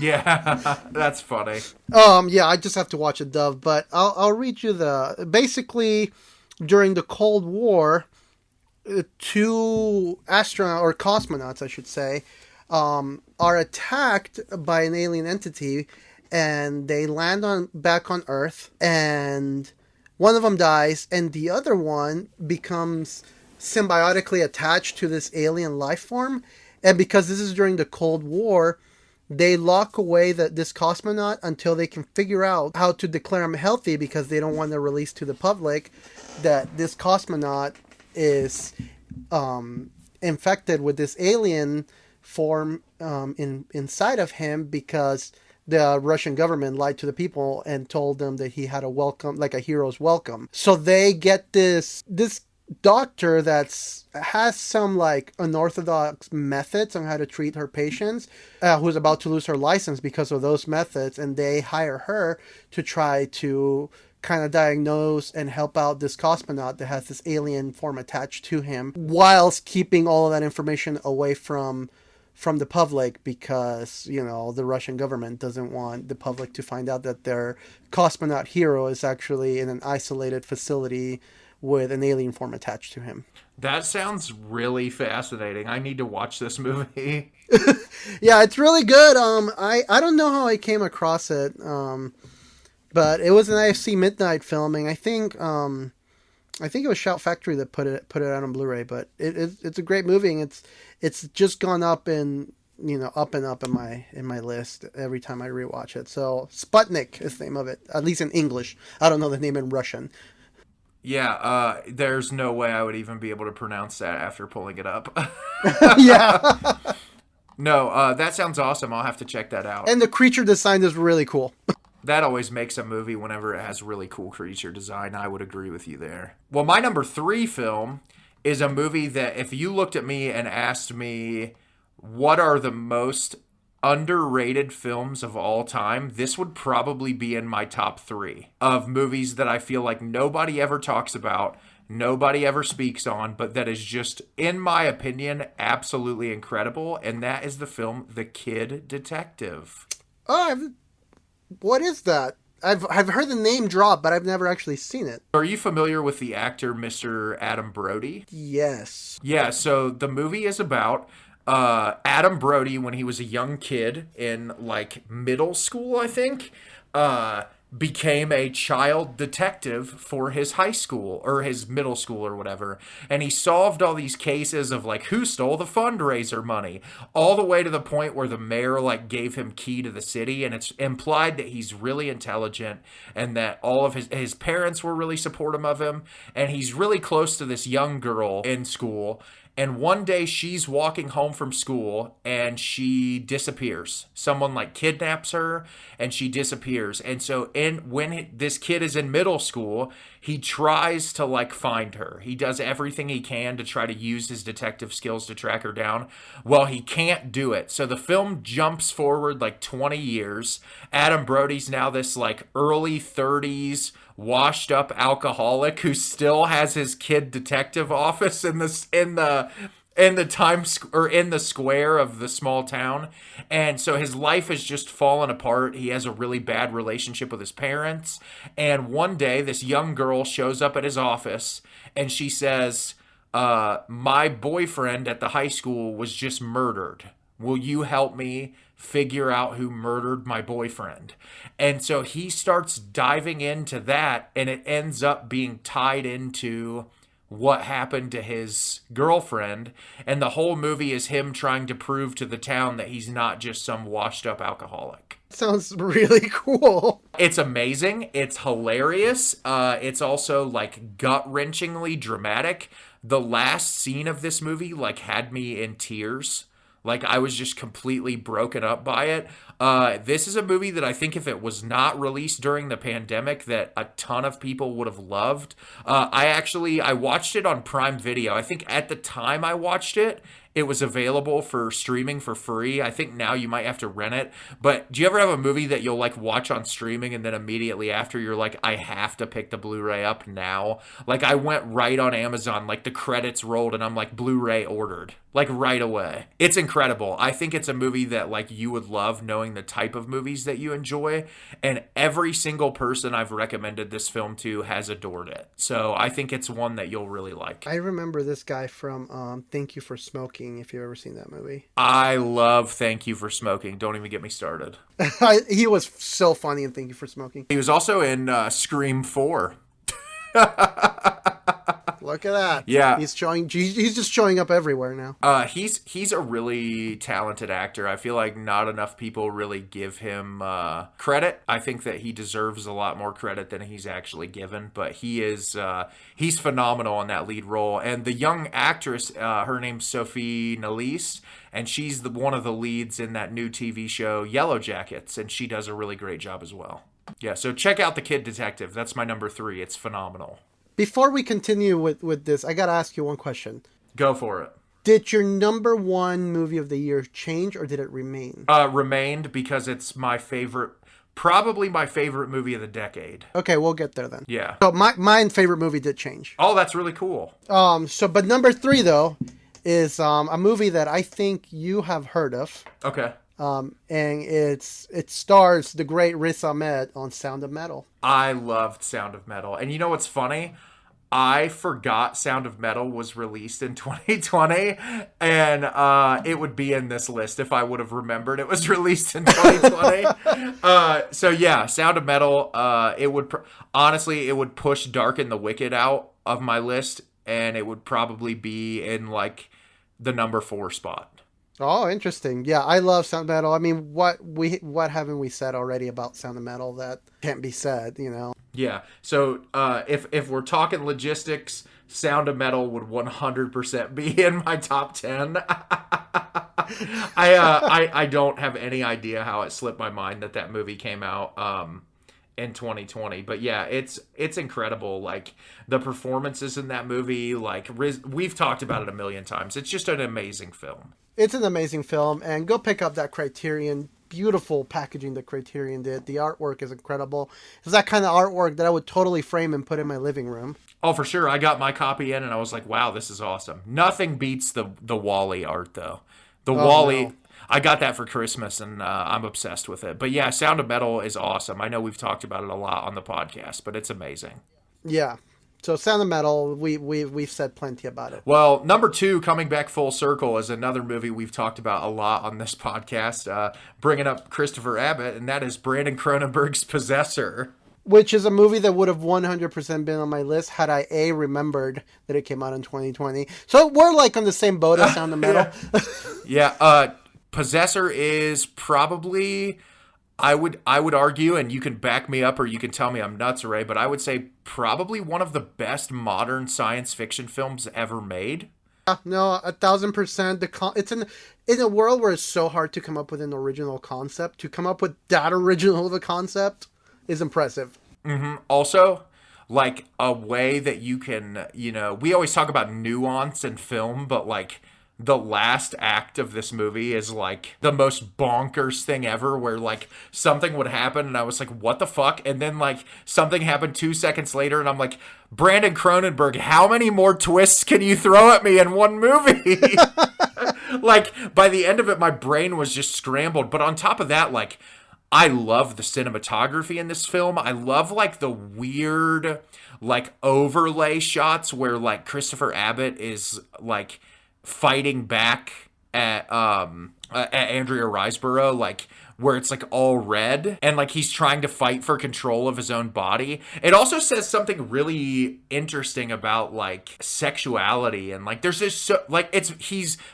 Yeah, that's funny. Yeah, I just have to watch it dubbed, but I'll read you basically during the Cold War, 2 astronauts, or cosmonauts I should say, are attacked by an alien entity, and they land back on Earth, and one of them dies, and the other one becomes symbiotically attached to this alien life form. And because this is during the Cold War, they lock away this cosmonaut until they can figure out how to declare him healthy, because they don't want to release to the public that this cosmonaut is infected with this alien form inside of him, because the Russian government lied to the people and told them that he had a welcome, like a hero's welcome. So they get this doctor has some like unorthodox methods on how to treat her patients, who's about to lose her license because of those methods, and they hire her to try to kind of diagnose and help out this cosmonaut that has this alien form attached to him, whilst keeping all of that information away from the public, because, you know, the Russian government doesn't want the public to find out that their cosmonaut hero is actually in an isolated facility with an alien form attached to him. That sounds really fascinating. I need to watch this movie. Yeah, it's really good. I don't know how I came across it, but it was an IFC Midnight filming. I think it was Shout Factory that put it out on Blu-ray. But it's a great movie, and it's just gone up and up in my list every time I rewatch it. So Sputnik is the name of it, at least in English. I don't know the name in Russian. Yeah, there's no way I would even be able to pronounce that after pulling it up. Yeah. No, that sounds awesome. I'll have to check that out. And the creature design is really cool. That always makes a movie whenever it has really cool creature design. I would agree with you there. Well, my number 3 film is a movie that if you looked at me and asked me what are the most underrated films of all time, this would probably be in my top 3 of movies that I feel like nobody ever talks about, nobody ever speaks on, but that is just, in my opinion, absolutely incredible. And that is the film The Kid Detective. Oh, what is that? I've heard the name drop, but I've never actually seen it. Are you familiar with the actor Mr. Adam Brody? Yes. Yeah, so the movie is about Adam Brody when he was a young kid in like middle school, I think. became a child detective for his high school or his middle school or whatever. And he solved all these cases of like who stole the fundraiser money, all the way to the point where the mayor like gave him key to the city. And it's implied that he's really intelligent and that all of his parents were really supportive of him. And he's really close to this young girl in school. And one day she's walking home from school and she disappears. Someone like kidnaps her and she disappears. And so when this kid is in middle school, he tries to like find her. He does everything he can to try to use his detective skills to track her down. Well, he can't do it. So the film jumps forward like 20 years. Adam Brody's now this like early 30s washed up alcoholic who still has his kid detective office in the square of the small town. And so his life has just fallen apart. He has a really bad relationship with his parents. And one day this young girl shows up at his office and she says, my boyfriend at the high school was just murdered. Will you help me figure out who murdered my boyfriend? And so he starts diving into that, and it ends up being tied into what happened to his girlfriend. And the whole movie is him trying to prove to the town that he's not just some washed up alcoholic. Sounds really cool. It's amazing. It's hilarious. It's also like gut-wrenchingly dramatic. The last scene of this movie like had me in tears. Like, I was just completely broken up by it. This is a movie that I think if it was not released during the pandemic, that a ton of people would have loved. I watched it on Prime Video. I think at the time I watched it, it was available for streaming for free. I think now you might have to rent it. But do you ever have a movie that you'll like watch on streaming and then immediately after you're like, I have to pick the Blu-ray up now? Like, I went right on Amazon, like the credits rolled and I'm like, Blu-ray ordered, like right away. It's incredible. I think it's a movie that like you would love, knowing the type of movies that you enjoy. And every single person I've recommended this film to has adored it. So I think it's one that you'll really like. I remember this guy from Thank You for Smoking, if you've ever seen that movie. I love Thank You for Smoking. Don't even get me started. He was so funny in Thank You for Smoking. He was also in Scream 4. Look at that. Yeah. He's just showing up everywhere now. He's a really talented actor. I feel like not enough people really give him credit. I think that he deserves a lot more credit than he's actually given, but he's phenomenal in that lead role. And the young actress, her name's Sophie Nélisse, and she's one of the leads in that new TV show Yellow Jackets, and she does a really great job as well. Yeah, so check out The Kid Detective. That's my number 3. It's phenomenal. Before we continue with this, I gotta ask you one question. Go for it. Did your number 1 movie of the year change, or did it remain? Remained, because it's my favorite, probably my favorite movie of the decade. Okay, we'll get there then. Yeah. So my favorite movie did change. Oh, that's really cool. But number 3 though is a movie that I think you have heard of. Okay. And it stars the great Riz Ahmed on Sound of Metal. I loved Sound of Metal. And you know what's funny? I forgot Sound of Metal was released in 2020, and it would be in this list if I would have remembered it was released in 2020. So yeah, Sound of Metal, it would push Dark and the Wicked out of my list, and it would probably be in like the number 4 spot. Oh, interesting. Yeah, I love Sound of Metal. I mean, what haven't we said already about Sound of Metal that can't be said, you know? Yeah. So if we're talking logistics, Sound of Metal would 100% be in my top 10. I don't have any idea how it slipped my mind that movie came out in 2020, but yeah, it's incredible. Like the performances in that movie, like we've talked about it a million times. It's just an amazing film. It's an amazing film, and go pick up that Criterion. Beautiful packaging that Criterion did. The artwork is incredible. It's that kind of artwork that I would totally frame and put in my living room. Oh, for sure. I got my copy in, and I was like, wow, this is awesome. Nothing beats the WALL-E art, though. The WALL-E, no. I got that for Christmas, and I'm obsessed with it. But yeah, Sound of Metal is awesome. I know we've talked about it a lot on the podcast, but it's amazing. Yeah. So Sound of Metal, we've said plenty about it. Well, number 2, coming back full circle, is another movie we've talked about a lot on this podcast, bringing up Christopher Abbott, and that is Brandon Cronenberg's Possessor. which is a movie that would have 100% been on my list had I remembered that it came out in 2020. So we're like on the same boat as Sound of Metal. Yeah. Possessor is probably, I would argue, and you can back me up or you can tell me I'm nuts, Ray, but I would say probably one of the best modern science fiction films ever made. No, 1,000%. It's in a world where it's so hard to come up with an original concept. To come up with that original of a concept is impressive. Also, like a way that you can, we always talk about nuance in film, but like the last act of this movie is like the most bonkers thing ever, where like something would happen and I was like, what the fuck? And then like something happened 2 seconds later and I'm like, Brandon Cronenberg, how many more twists can you throw at me in one movie? Like by the end of it, my brain was just scrambled. But on top of that, like, I love the cinematography in this film. I love like the weird like overlay shots where like Christopher Abbott is like fighting back at Andrea Riseborough, like where it's like all red and like he's trying to fight for control of his own body. It also says something really interesting about like sexuality and like there's this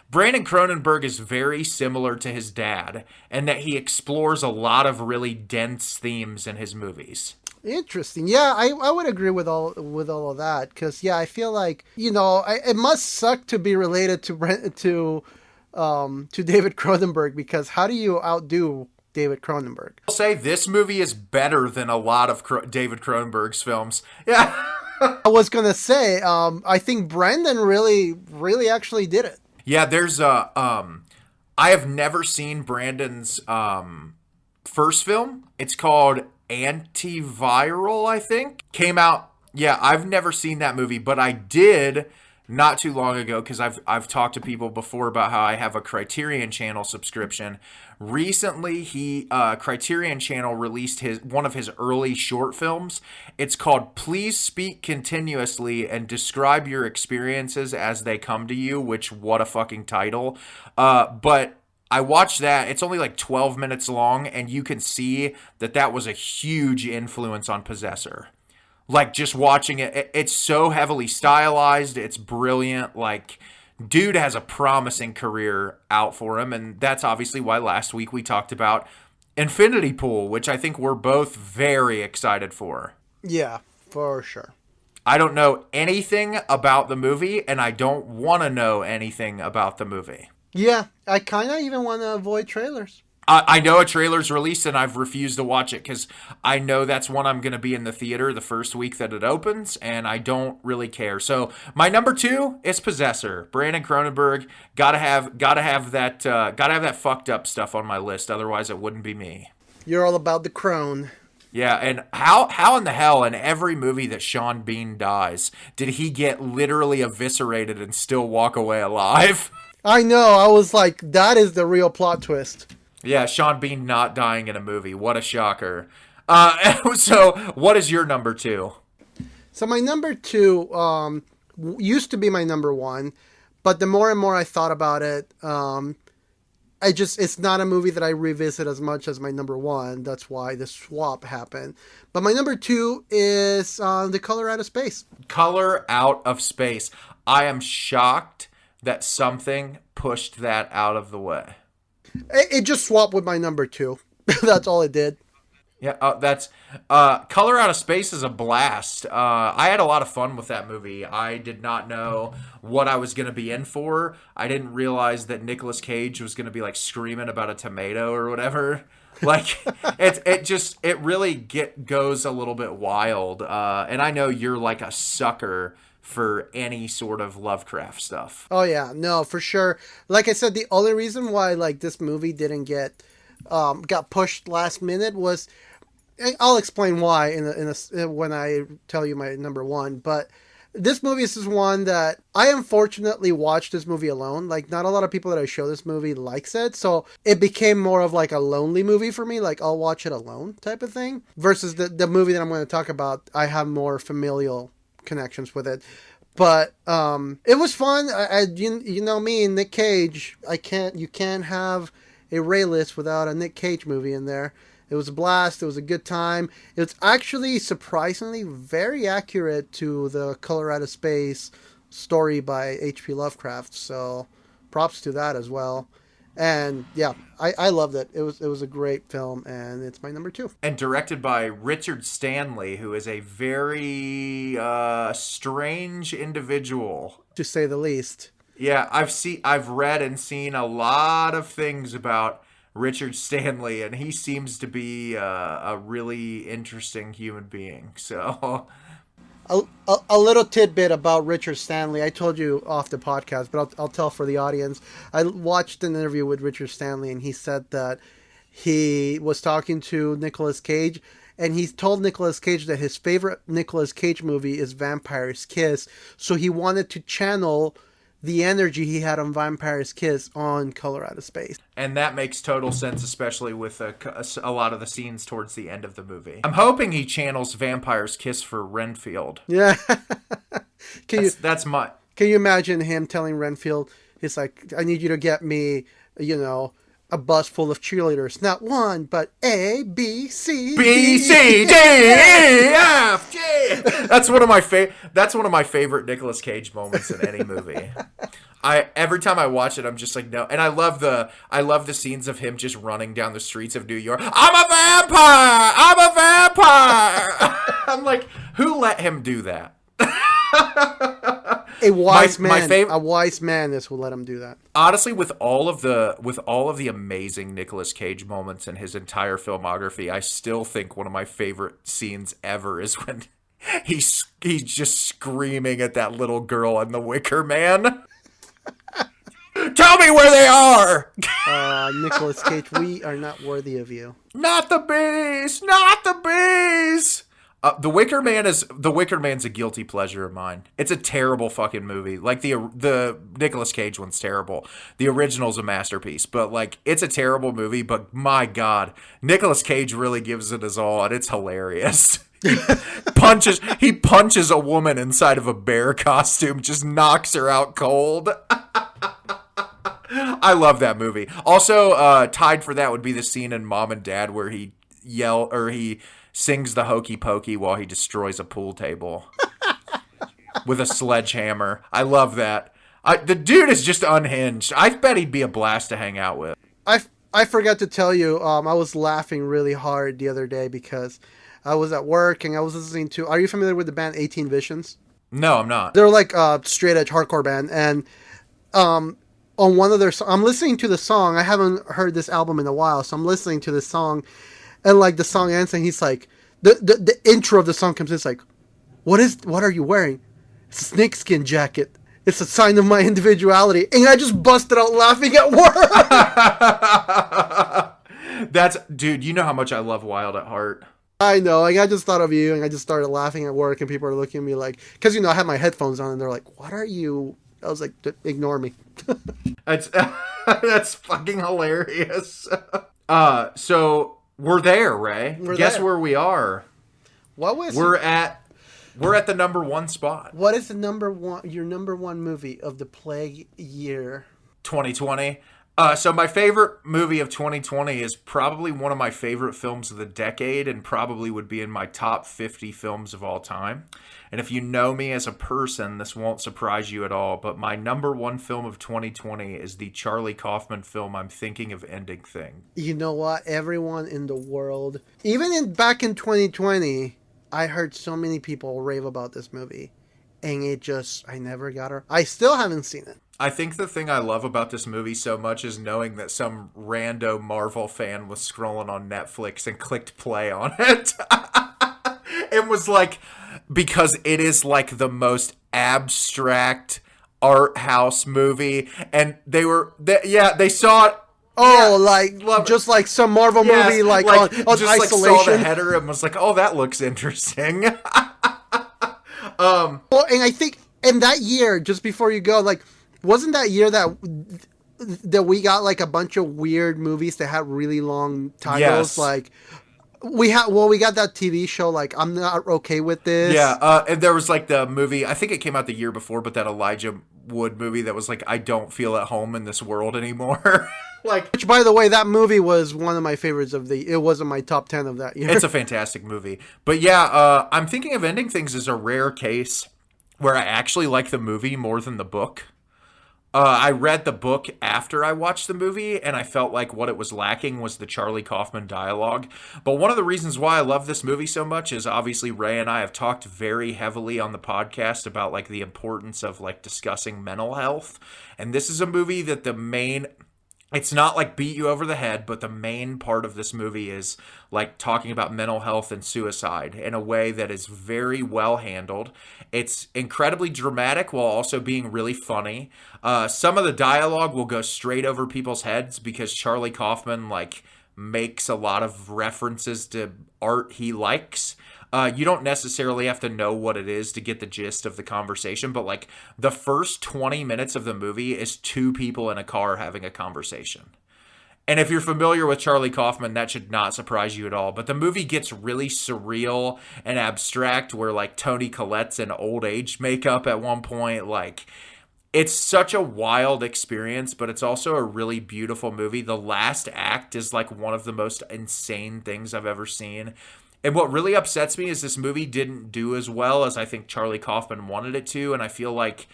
Brandon Cronenberg is very similar to his dad and that he explores a lot of really dense themes in his movies. Interesting. Yeah, I would agree with all of that because I feel like it must suck to be related to David Cronenberg, because how do you outdo David Cronenberg? I'll say this movie is better than a lot of David Cronenberg's films. Yeah. I was gonna say I think Brandon really actually did it. Yeah, there's I have never seen Brandon's first film. It's called Antiviral, I think. Came out. Yeah, I've never seen that movie, but I did not too long ago, because I've talked to people before about how I have a Criterion Channel subscription. Recently, Criterion Channel released one of his early short films. It's called Please Speak Continuously and Describe Your Experiences as They Come to You, which, what a fucking title. But I watched that. It's only like 12 minutes long, and you can see that was a huge influence on Possessor. Like, just watching it, it's so heavily stylized. It's brilliant. Like, dude has a promising career out for him, and that's obviously why last week we talked about Infinity Pool, which I think we're both very excited for. Yeah, for sure. I don't know anything about the movie, and I don't want to know anything about the movie. Yeah, I kind of even want to avoid trailers. I know a trailer's released, and I've refused to watch it because I know that's when I'm going to be in the theater the first week that it opens, and I don't really care. So my number 2 is Possessor. Brandon Cronenberg. Gotta have that fucked up stuff on my list. Otherwise, it wouldn't be me. You're all about the crone. Yeah, and how in the hell in every movie that Sean Bean dies did he get literally eviscerated and still walk away alive? I know. I was like, that is the real plot twist. Yeah, Sean Bean not dying in a movie. What a shocker. So, what is your number 2? So my number 2 used to be my number 1, but the more and more I thought about it, it's not a movie that I revisit as much as my number 1. That's why the swap happened. But my number 2 is The Color Out of Space. Color Out of Space. I am shocked that something pushed that out of the way. It just swapped with my number 2. That's all it did. Yeah, that's Color Out of Space is a blast. I had a lot of fun with that movie. I did not know what I was going to be in for. I didn't realize that Nicolas Cage was going to be like screaming about a tomato or whatever. Like it really goes a little bit wild. And I know you're like a sucker for any sort of Lovecraft stuff. Oh yeah, no, for sure. Like I said, the only reason why like this movie didn't got pushed last minute was, I'll explain why when I tell you my number 1. But this movie is just one that I unfortunately watched this movie alone. Like, not a lot of people that I show this movie likes it, so it became more of like a lonely movie for me. Like, I'll watch it alone type of thing. Versus the movie that I'm going to talk about, I have more familial connections with it. But it was fun. You know me, Nick Cage. You can't have a Ray list without a Nick Cage movie in there. It was a blast. It was a good time. It's actually surprisingly very accurate to the Color Out of Space story by H.P. Lovecraft. So props to that as well. And yeah, I loved it. It was a great film, and it's my number 2. And directed by Richard Stanley, who is a very strange individual, to say the least. Yeah, I've read and seen a lot of things about Richard Stanley, and he seems to be a really interesting human being. So, a little tidbit about Richard Stanley. I told you off the podcast, but I'll tell for the audience. I watched an interview with Richard Stanley, and he said that he was talking to Nicolas Cage, and he told Nicolas Cage that his favorite Nicolas Cage movie is Vampire's Kiss. So he wanted to channel the energy he had on Vampire's Kiss on Color Out of Space. And that makes total sense, especially with a lot of the scenes towards the end of the movie. I'm hoping he channels Vampire's Kiss for Renfield. Yeah. Can you imagine him telling Renfield, he's like, I need you to get me, a bus full of cheerleaders. Not one, but A, B, C, B, C, D, E, F, G. That's one of my favorite Nicolas Cage moments in any movie. Every time I watch it, I'm just like, no. And I love the scenes of him just running down the streets of New York. I'm a vampire. I'm a vampire. I'm like, who let him do that? A wise man is who let him do that. Honestly, with all of the amazing Nicolas Cage moments in his entire filmography, I still think one of my favorite scenes ever is when he's just screaming at that little girl in The Wicker Man. Tell me where they are! Nicolas Cage, we are not worthy of you. Not the bees! Not the bees! The Wicker Man's a guilty pleasure of mine. It's a terrible fucking movie. Like the Nicolas Cage one's terrible. The original's a masterpiece, but like it's a terrible movie. But my God, Nicolas Cage really gives it his all, and it's hilarious. He punches a woman inside of a bear costume, just knocks her out cold. I love that movie. Also, tied for that would be the scene in Mom and Dad where he sings the Hokey Pokey while he destroys a pool table with a sledgehammer. I love that. The dude is just unhinged. I bet he'd be a blast to hang out with. I forgot to tell you, I was laughing really hard the other day because I was at work and I was listening to... Are you familiar with the band 18 Visions? No, I'm not. They're like a straight edge hardcore band, and on one of their... I'm listening to the song. I haven't heard this album in a while, so I'm listening to this song. And like the song ends, and he's like, the intro of the song comes in. It's like, what are you wearing? It's a snakeskin jacket. It's a sign of my individuality. And I just busted out laughing at work. Dude, you know how much I love Wild at Heart. I know. Like, I just thought of you, and I just started laughing at work, and people are looking at me like, because I have my headphones on, and they're like, what are you? I was like, ignore me. That's fucking hilarious. So we're there, Ray. Guess where we are? We're at the number 1 spot. What is your number one movie of the plague year? 2020. So my favorite movie of 2020 is probably one of my favorite films of the decade, and probably would be in my top 50 films of all time. And if you know me as a person, this won't surprise you at all, but my number 1 film of 2020 is the Charlie Kaufman film I'm Thinking of Ending Thing. You know what? Everyone in the world, even back in 2020, I heard so many people rave about this movie. And I never got her. I still haven't seen it. I think the thing I love about this movie so much is knowing that some rando Marvel fan was scrolling on Netflix and clicked play on it. It was like, because it is like the most abstract art house movie, and they saw it. Oh, just like some Marvel movie, like on just Isolation. Like saw the header and was like, oh, that looks interesting. Well, and I think in that year, just before you go, like, wasn't that year that we got like a bunch of weird movies that had really long titles? Yes. Like we got that TV show, like, I'm Not Okay with This. Yeah, and there was like the movie, I think it came out the year before, but that Elijah Wood movie that was like, I don't feel at home in this world anymore. Like, Which, by the way, that movie was one of my favorites it wasn't my top 10 of that year. it's a fantastic movie. But yeah, I'm thinking of Ending Things as a rare case where I actually like the movie more than the book. I read the book after I watched the movie, and I felt like what it was lacking was the Charlie Kaufman dialogue. But one of the reasons why I love this movie so much is obviously Ray and I have talked very heavily on the podcast about like the importance of like discussing mental health. And this is a movie that it's not like beat you over the head, but the main part of this movie is like talking about mental health and suicide in a way that is very well handled. It's incredibly dramatic while also being really funny. Some of the dialogue will go straight over people's heads because Charlie Kaufman like makes a lot of references to art he likes. You don't necessarily have to know what it is to get the gist of the conversation, but like the first 20 minutes of the movie is two people in a car having a conversation. And if you're familiar with Charlie Kaufman, that should not surprise you at all. But the movie gets really surreal and abstract where like Toni Collette's in old age makeup at one point. Like, it's such a wild experience, but it's also a really beautiful movie. The last act is like one of the most insane things I've ever seen. And what really upsets me is this movie didn't do as well as I think Charlie Kaufman wanted it to. And I feel like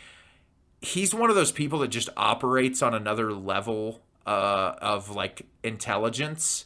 he's one of those people that just operates on another level of like intelligence.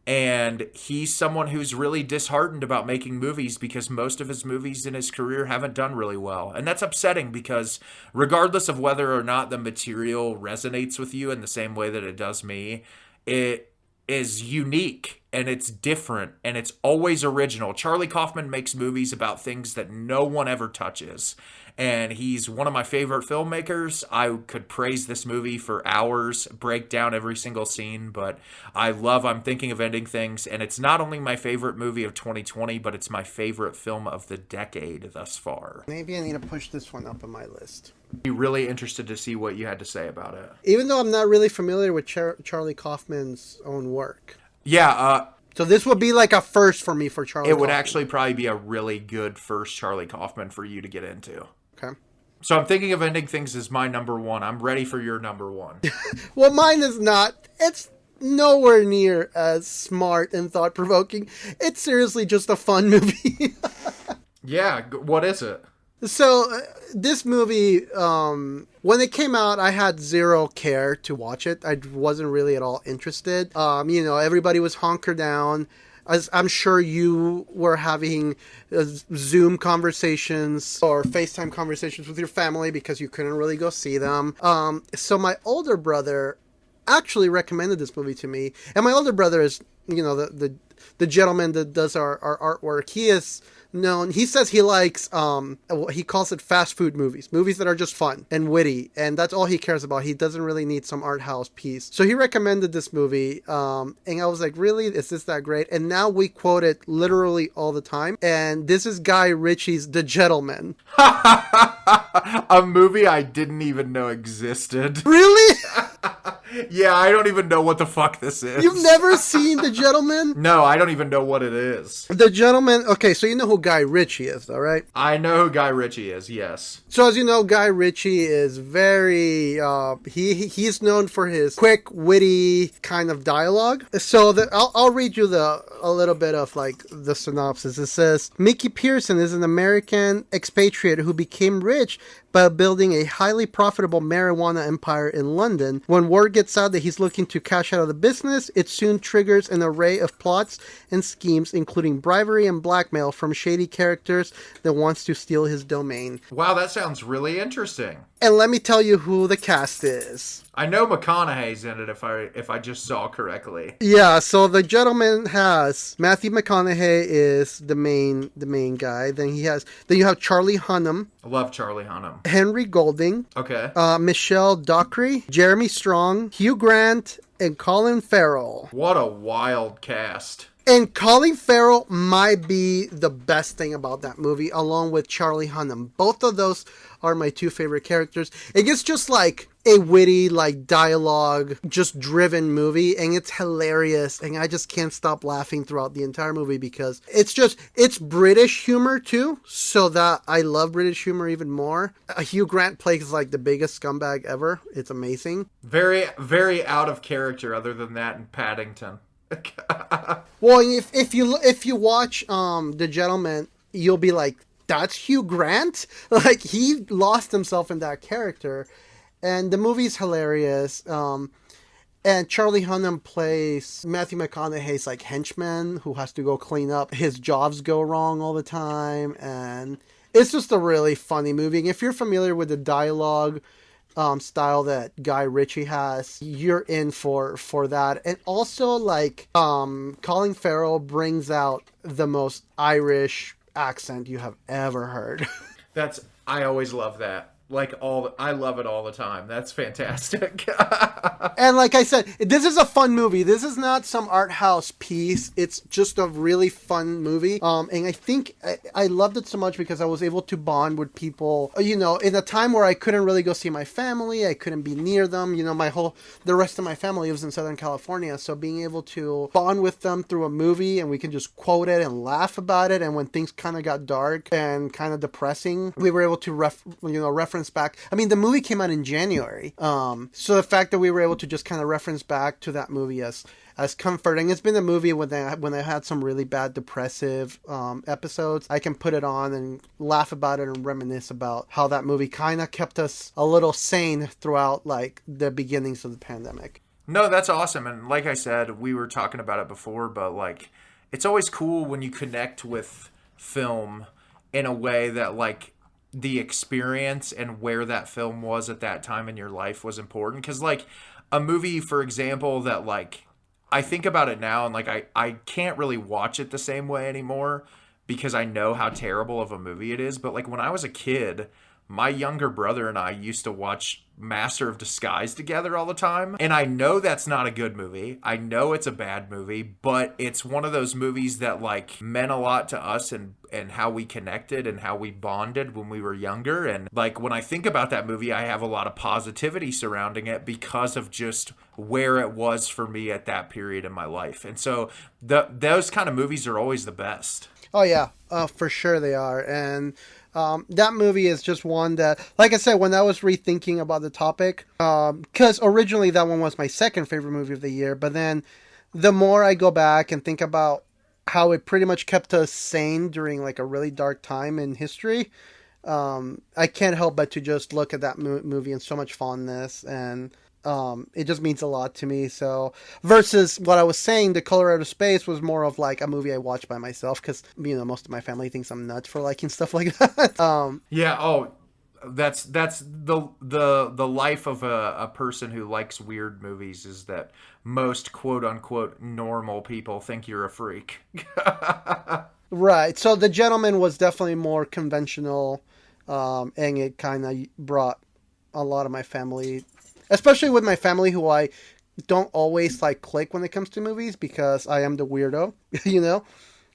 And he's someone who's really disheartened about making movies because most of his movies in his career haven't done really well. And that's upsetting because regardless of whether or not the material resonates with you in the same way that it does me, it is unique and it's different and it's always original. Charlie Kaufman makes movies about things that no one ever touches. And he's one of my favorite filmmakers. I could praise this movie for hours, break down every single scene, but I'm thinking of Ending Things, and it's not only my favorite movie of 2020, but it's my favorite film of the decade thus far. Maybe I need to push this one up on my list. Be really interested to see what you had to say about it. Even though I'm not really familiar with Charlie Kaufman's own work. Yeah, so this would be like a first for me for Charlie It would Kaufman. actually probably be a really good first Charlie Kaufman for you to get into. Okay. So I'm thinking of Ending Things as my number one. I'm ready for your number one. Well, mine is not. It's nowhere near as smart and thought-provoking. It's seriously just a fun movie. Yeah, what is it? So, this movie, when it came out, I had zero care to watch it. I wasn't really at all interested. Everybody was hunkered down. As I'm sure you were having Zoom conversations or FaceTime conversations with your family because you couldn't really go see them. So my older brother actually recommended this movie to me. And my older brother is, the gentleman that does our artwork. He is known. He says he likes, he calls it fast food movies that are just fun and witty. And that's all he cares about. He doesn't really need some art house piece. So he recommended this movie. And I was like, really? Is this that great? And now we quote it literally all the time. And this is Guy Ritchie's The Gentleman. A movie I didn't even know existed. Really? Yeah, I don't even know what the fuck this is. You've never seen The Gentleman? No, I don't even know what it is. The Gentleman, okay, so you know who Guy Ritchie is, though, right? I know who Guy Ritchie is, yes. So as you know, Guy Ritchie is very, he's known for his quick, witty kind of dialogue. So I'll read you a little bit of like the synopsis. It says, Mickey Pearson is an American expatriate who became rich by building a highly profitable marijuana empire in London. When word gets out that he's looking to cash out of the business, it soon triggers an array of plots and schemes, including bribery and blackmail from shady characters that wants to steal his domain. Wow, that sounds really interesting. And let me tell you who the cast is. I know McConaughey's in it if I just saw correctly. Yeah, so The Gentleman has Matthew McConaughey is the main guy. Then you have Charlie Hunnam. I love Charlie Hunnam. Henry Golding. Okay. Michelle Dockery, Jeremy Strong, Hugh Grant, and Colin Farrell. What a wild cast. And Colin Farrell might be the best thing about that movie, along with Charlie Hunnam. Both of those are my two favorite characters. It gets just like a witty, like dialogue, just driven movie, and it's hilarious. And I just can't stop laughing throughout the entire movie because it's British humor too, so that I love British humor even more. Hugh Grant plays like the biggest scumbag ever. It's amazing. Very, very out of character. Other than that, in Paddington. Well, if you watch The Gentleman, you'll be like, that's Hugh Grant? Like, he lost himself in that character. And the movie's hilarious. And Charlie Hunnam plays Matthew McConaughey's like henchman who has to go clean up. His jobs go wrong all the time. And it's just a really funny movie. And if you're familiar with the dialogue style that Guy Ritchie has, you're in for that. And also, like, Colin Farrell brings out the most Irish accent you have ever heard. I always love that. I love it all the time. That's fantastic. And like I said, this is a fun movie. This is not some art house piece. It's just a really fun movie. And I think I loved it so much because I was able to bond with people, you know, in a time where I couldn't really go see my family. I couldn't be near them. You know, the rest of my family lives in Southern California. So being able to bond with them through a movie and we can just quote it and laugh about it. And when things kind of got dark and kind of depressing, we were able to reference back. I mean, the movie came out in January. So the fact that we were able to just kind of reference back to that movie as comforting. It's been a movie when I had some really bad depressive episodes. I can put it on and laugh about it and reminisce about how that movie kind of kept us a little sane throughout like the beginnings of the pandemic. No, that's awesome. And like I said, we were talking about it before, but like, it's always cool when you connect with film in a way that like the experience and where that film was at that time in your life was important. Because like a movie, for example, that like I think about it now and like I can't really watch it the same way anymore because I know how terrible of a movie it is. But like when I was a kid, my younger brother and I used to watch Master of Disguise together all the time. And I know that's not a good movie. I know it's a bad movie, but it's one of those movies that like meant a lot to us and how we connected and how we bonded when we were younger. And like when I think about that movie, I have a lot of positivity surrounding it because of just where it was for me at that period in my life. And so those kind of movies are always the best. Oh yeah, for sure they are. And that movie is just one that, like I said, when I was rethinking about the topic, because originally that one was my second favorite movie of the year, but then the more I go back and think about how it pretty much kept us sane during like a really dark time in history, I can't help but to just look at that movie in so much fondness, and it just means a lot to me. So versus what I was saying, The Color Out of Space was more of like a movie I watched by myself because, you know, most of my family thinks I'm nuts for liking stuff like that. Yeah. Oh, that's the life of a person who likes weird movies is that most quote unquote normal people think you're a freak. Right. So The Gentleman was definitely more conventional, and it kind of brought a lot of my family, especially with my family who I don't always like click when it comes to movies because I am the weirdo, you know?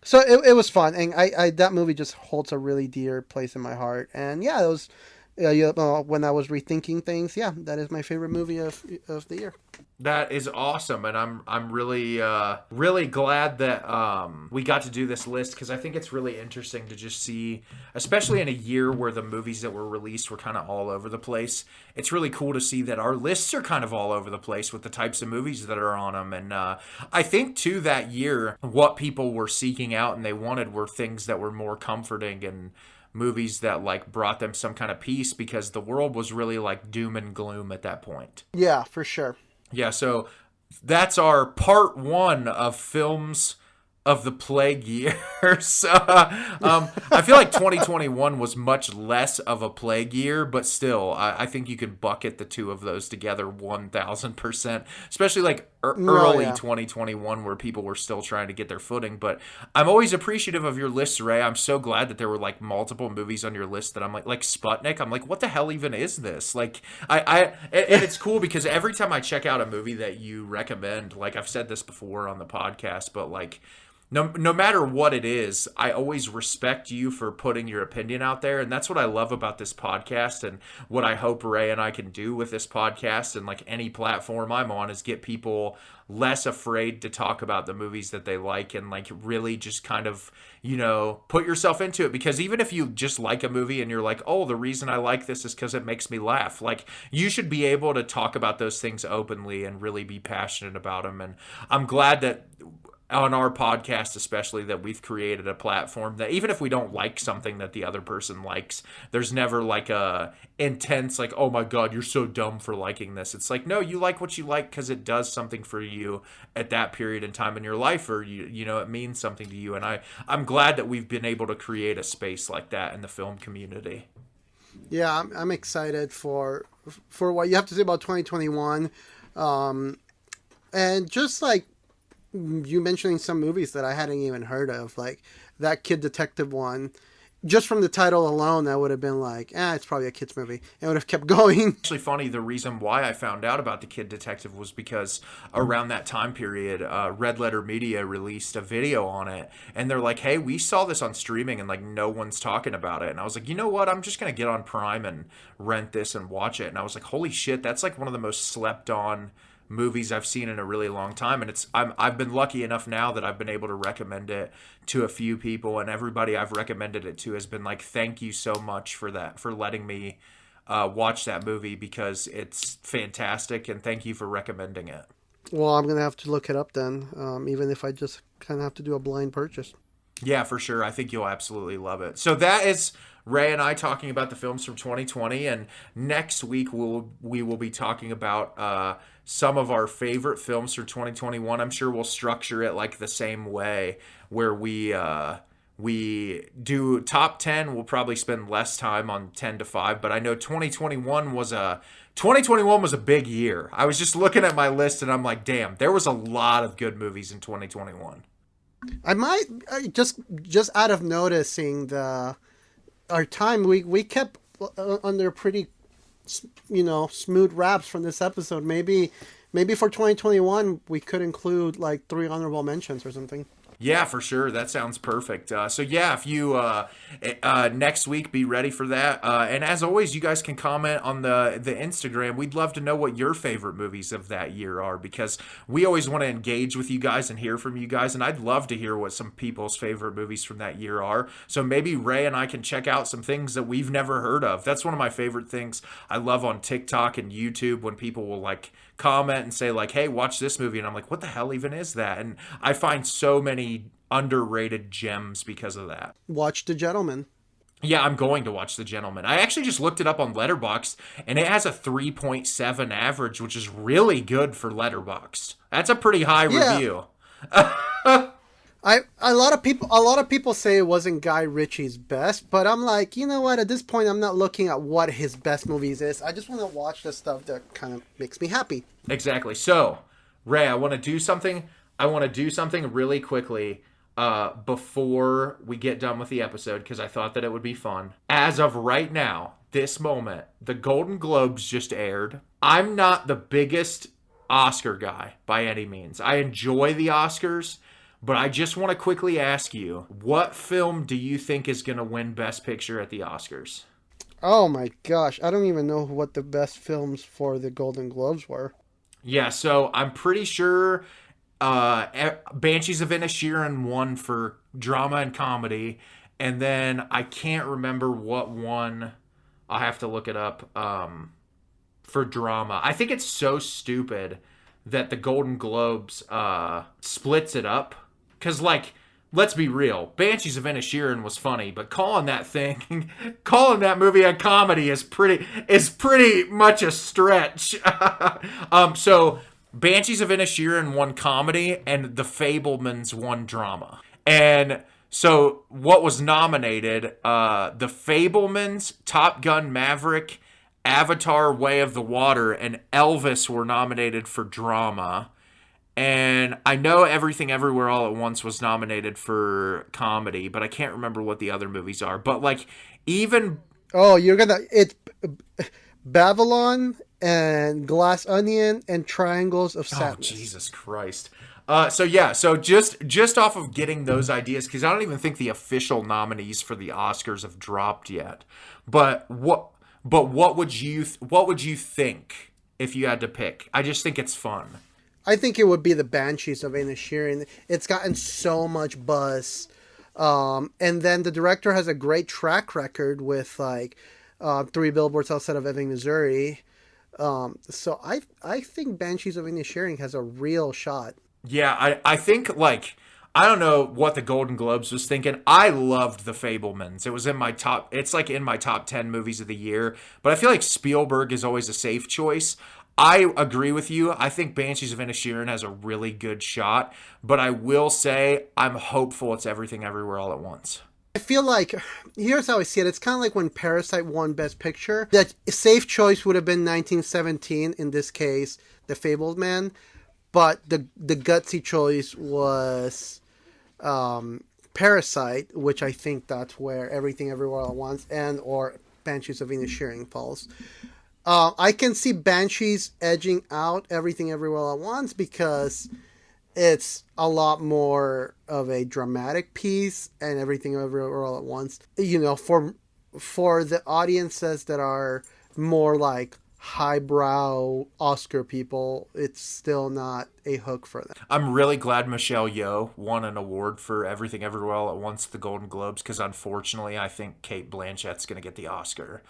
So it was fun. And I that movie just holds a really dear place in my heart. And yeah, it was, when I was rethinking things, yeah, that is my favorite movie of the year. That is awesome, and I'm really really glad that we got to do this list because I think it's really interesting to just see, especially in a year where the movies that were released were kind of all over the place. It's really cool to see that our lists are kind of all over the place with the types of movies that are on them, and I think too that year what people were seeking out and they wanted were things that were more comforting and movies that like brought them some kind of peace because the world was really like doom and gloom at that point. Yeah, for sure. Yeah, so that's our part one of films of the plague years. I feel like 2021 was much less of a plague year, but still, I think you can bucket the two of those together 1,000%, especially like early 2021 where people were still trying to get their footing. But I'm always appreciative of your list, Ray. I'm so glad that there were like multiple movies on your list that I'm like Sputnik. I'm like, what the hell even is this? Like, and it's cool because every time I check out a movie that you recommend, like I've said this before on the podcast, but like, no matter what it is, I always respect you for putting your opinion out there. And that's what I love about this podcast, and what I hope Ray and I can do with this podcast and like any platform I'm on, is get people less afraid to talk about the movies that they like, and like really just kind of, put yourself into it. Because even if you just like a movie and you're like, oh, the reason I like this is because it makes me laugh, like, you should be able to talk about those things openly and really be passionate about them. And I'm glad that on our podcast especially, that we've created a platform that even if we don't like something that the other person likes, there's never like a intense like, oh my god, you're so dumb for liking this. It's like, no, you like what you like because it does something for you at that period in time in your life, or it means something to you. And I'm glad that we've been able to create a space like that in the film community. Yeah, I'm excited for what you have to say about 2021, and just like you mentioning some movies that I hadn't even heard of, like that Kid Detective one. Just from the title alone, I would have been like, it's probably a kid's movie. And would have kept going. Actually funny, the reason why I found out about the Kid Detective was because around that time period, Red Letter Media released a video on it. And they're like, hey, we saw this on streaming and like no one's talking about it. And I was like, you know what? I'm just going to get on Prime and rent this and watch it. And I was like, holy shit, that's like one of the most slept on movies I've seen in a really long time. And I've been lucky enough now that I've been able to recommend it to a few people, and everybody I've recommended it to has been like, thank you so much for that, for letting me watch that movie, because it's fantastic, and thank you for recommending it. Well, I'm going to have to look it up then, even if I just kind of have to do a blind purchase. Yeah, for sure. I think you'll absolutely love it. So that is Ray and I talking about the films from 2020, and next week we will be talking about some of our favorite films for 2021. I'm sure we'll structure it like the same way, where we do top 10. We'll probably spend less time on 10 to 5, but I know 2021 was a big year. I was just looking at my list and I'm like, damn, there was a lot of good movies in 2021. I might just out of noticing our time, we kept under pretty smooth wraps from this episode. Maybe for 2021 we could include like 3 honorable mentions or something. Yeah, for sure. That sounds perfect. So yeah, if you next week, be ready for that. And as always, you guys can comment on the Instagram. We'd love to know what your favorite movies of that year are, because we always want to engage with you guys and hear from you guys. And I'd love to hear what some people's favorite movies from that year are. So maybe Ray and I can check out some things that we've never heard of. That's one of my favorite things I love on TikTok and YouTube, when people will like comment and say like, hey, watch this movie, and I'm like, what the hell even is that? And I find so many underrated gems because of that. Watch The Gentleman. Yeah, I'm going to watch The Gentleman. I actually just looked it up on Letterboxd, and it has a 3.7 average, which is really good for Letterboxd. That's a pretty high review. A lot of people say it wasn't Guy Ritchie's best, but I'm like, you know what? At this point, I'm not looking at what his best movies is. I just want to watch the stuff that kind of makes me happy. Exactly. So, Ray, I want to do something really quickly before we get done with the episode, because I thought that it would be fun. As of right now, this moment, the Golden Globes just aired. I'm not the biggest Oscar guy by any means. I enjoy the Oscars. But I just want to quickly ask you, what film do you think is going to win Best Picture at the Oscars? Oh my gosh, I don't even know what the best films for the Golden Globes were. Yeah, so I'm pretty sure Banshees of Inisherin won for drama and comedy, and then I can't remember what one. I'll have to look it up for drama. I think it's so stupid that the Golden Globes splits it up. Because, like, let's be real, Banshees of Inisherin was funny, but calling that movie a comedy is pretty much a stretch. So Banshees of Inisherin won comedy, and The Fabelmans won drama. And so what was nominated, The Fabelmans, Top Gun Maverick, Avatar Way of the Water, and Elvis were nominated for drama. And I know Everything Everywhere All at Once was nominated for comedy, but I can't remember what the other movies are. But like, even... Oh, it's Babylon and Glass Onion and Triangles of Sadness. Oh, Jesus Christ. So just off of getting those ideas, because I don't even think the official nominees for the Oscars have dropped yet. What would you think if you had to pick? I just think it's fun. I think it would be the Banshees of Inisherin. It's gotten so much buzz. And then the director has a great track record with like Three Billboards Outside of Ebbing, Missouri. So I think Banshees of Inisherin has a real shot. Yeah, I think like I don't know what the Golden Globes was thinking. I loved The Fabelmans. It was in my top. It's like in my top 10 movies of the year. But I feel like Spielberg is always a safe choice. I agree with you. I think Banshees of Inisherin has a really good shot. But I will say I'm hopeful it's Everything Everywhere All at Once. I feel like, here's how I see it. It's kind of like when Parasite won Best Picture. That safe choice would have been 1917, in this case, The Fabelman. But the gutsy choice was Parasite, which I think that's where Everything Everywhere All at Once and or Banshees of Inisherin falls. I can see Banshees edging out Everything Everywhere All at Once because it's a lot more of a dramatic piece, and Everything Everywhere All at Once, you know, for the audiences that are more like highbrow Oscar people, it's still not a hook for them. I'm really glad Michelle Yeoh won an award for Everything Everywhere All at Once at the Golden Globes, because unfortunately I think Cate Blanchett's going to get the Oscar.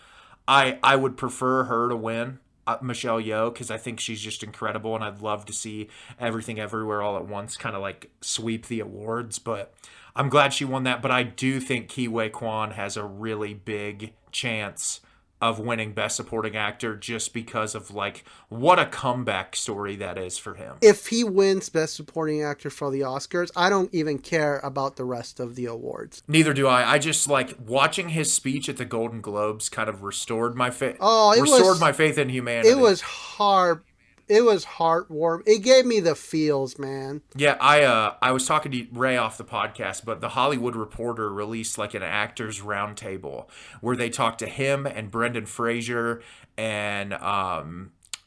I would prefer her to win, Michelle Yeoh, because I think she's just incredible, and I'd love to see Everything Everywhere All at Once kind of like sweep the awards, but I'm glad she won that. But I do think Ke Huy Quan has a really big chance of winning Best Supporting Actor, just because of like what a comeback story that is for him. If he wins Best Supporting Actor for the Oscars, I don't even care about the rest of the awards. Neither do I. I just like watching his speech at the Golden Globes kind of restored my faith. My faith in humanity. It was hard. It was heartwarming. It gave me the feels, man. Yeah, I was talking to Ray off the podcast, but the Hollywood Reporter released like an actors roundtable where they talked to him and Brendan Fraser and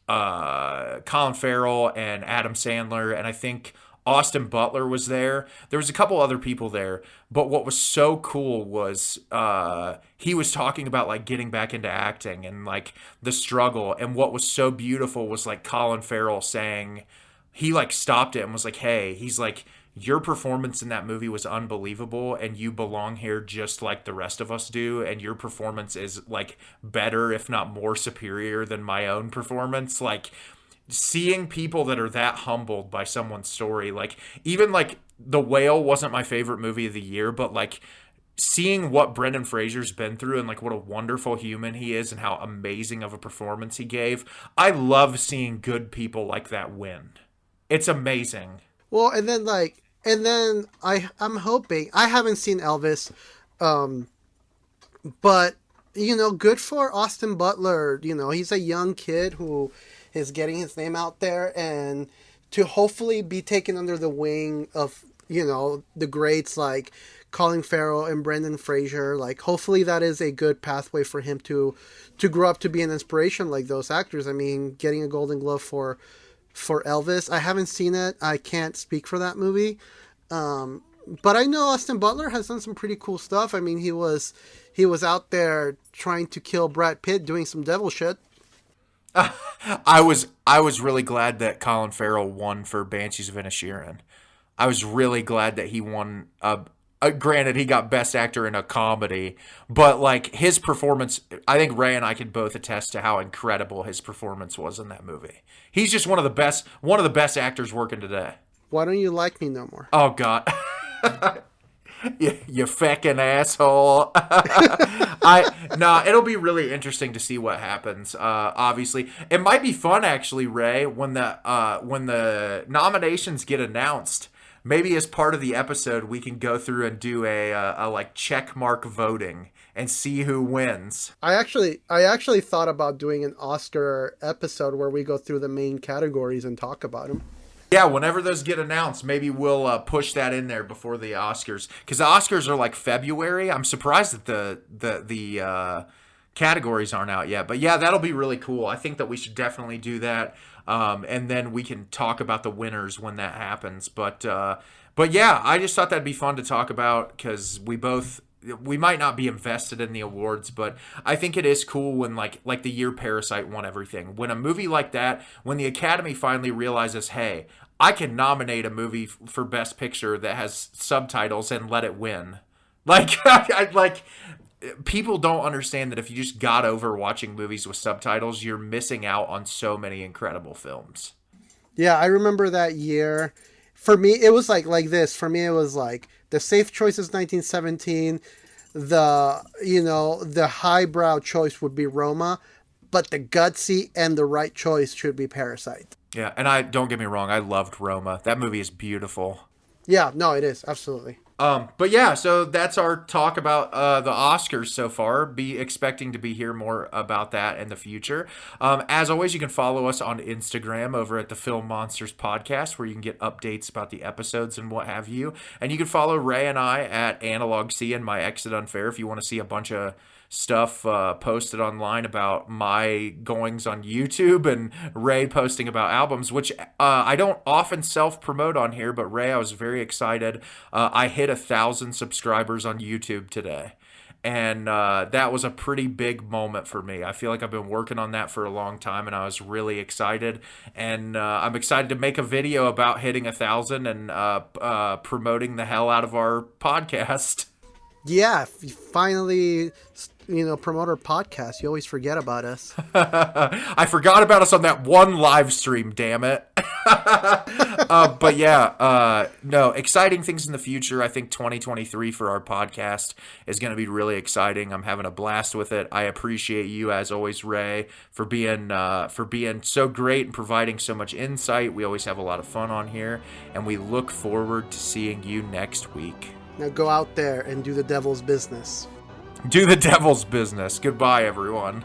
Colin Farrell and Adam Sandler, and I think Austin Butler was there. There was a couple other people there, but what was so cool was he was talking about like getting back into acting and like the struggle. And what was so beautiful was like Colin Farrell saying, he like stopped it and was like, hey, he's like, your performance in that movie was unbelievable, and you belong here just like the rest of us do, and your performance is like better, if not more superior than my own performance. Like, seeing people that are that humbled by someone's story, like even like The Whale wasn't my favorite movie of the year, but like seeing what Brendan Fraser's been through and like what a wonderful human he is and how amazing of a performance he gave. I love seeing good people like that win. It's amazing. Well, and then I'm hoping, I haven't seen Elvis, but you know, good for Austin Butler. You know, he's a young kid who is getting his name out there, and to hopefully be taken under the wing of, you know, the greats like Colin Farrell and Brendan Fraser. Like, hopefully that is a good pathway for him to grow up to be an inspiration like those actors. I mean, getting a Golden Glove for Elvis, I haven't seen it. I can't speak for that movie. But I know Austin Butler has done some pretty cool stuff. I mean, he was out there trying to kill Brad Pitt doing some devil shit. I was really glad that Colin Farrell won for Banshees of Inisherin. I was really glad that he won. Granted, he got Best Actor in a comedy, but like his performance, I think Ray and I can both attest to how incredible his performance was in that movie. He's just one of the best actors working today. Why don't you like me no more? Oh God. You feckin' asshole. It'll be really interesting to see what happens. Obviously, it might be fun actually, Ray, when the nominations get announced. Maybe as part of the episode, we can go through and do a like check mark voting and see who wins. I actually thought about doing an Oscar episode where we go through the main categories and talk about them. Yeah, whenever those get announced, maybe we'll push that in there before the Oscars, because the Oscars are like February. I'm surprised that the categories aren't out yet. But yeah, that'll be really cool. I think that we should definitely do that. And then we can talk about the winners when that happens. But yeah, I just thought that'd be fun to talk about because we might not be invested in the awards, but I think it is cool when like the year Parasite won everything. When a movie like that, when the Academy finally realizes, hey, I can nominate a movie for Best Picture that has subtitles and let it win. Like, people don't understand that if you just got over watching movies with subtitles, you're missing out on so many incredible films. Yeah, I remember that year. For me, it was like this. For me, it was like the safe choice is 1917. The highbrow choice would be Roma, but the gutsy and the right choice should be Parasite. Yeah, and don't get me wrong, I loved Roma. That movie is beautiful. Yeah, no, it is absolutely. But yeah, so that's our talk about the Oscars so far. Be expecting to hear more about that in the future. As always, you can follow us on Instagram over at the Film Monsters Podcast, where you can get updates about the episodes and what have you. And you can follow Ray and I at Analog C and My Exit Unfair if you want to see a bunch of stuff posted online about my goings on YouTube, and Ray posting about albums, which I don't often self-promote on here, but Ray, I was very excited. I hit 1,000 subscribers on YouTube today, and that was a pretty big moment for me. I feel like I've been working on that for a long time, and I was really excited, and I'm excited to make a video about hitting 1,000 and promoting the hell out of our podcast. Yeah, finally, promote our podcast. You always forget about us. I forgot about us on that one live stream, damn it. But yeah, no, exciting things in the future. I think 2023 for our podcast is going to be really exciting. I'm having a blast with it. I appreciate you, as always, Ray, for being so great and providing so much insight. We always have a lot of fun on here, and we look forward to seeing you next week. Now go out there and do the devil's business. Do the devil's business. Goodbye, everyone.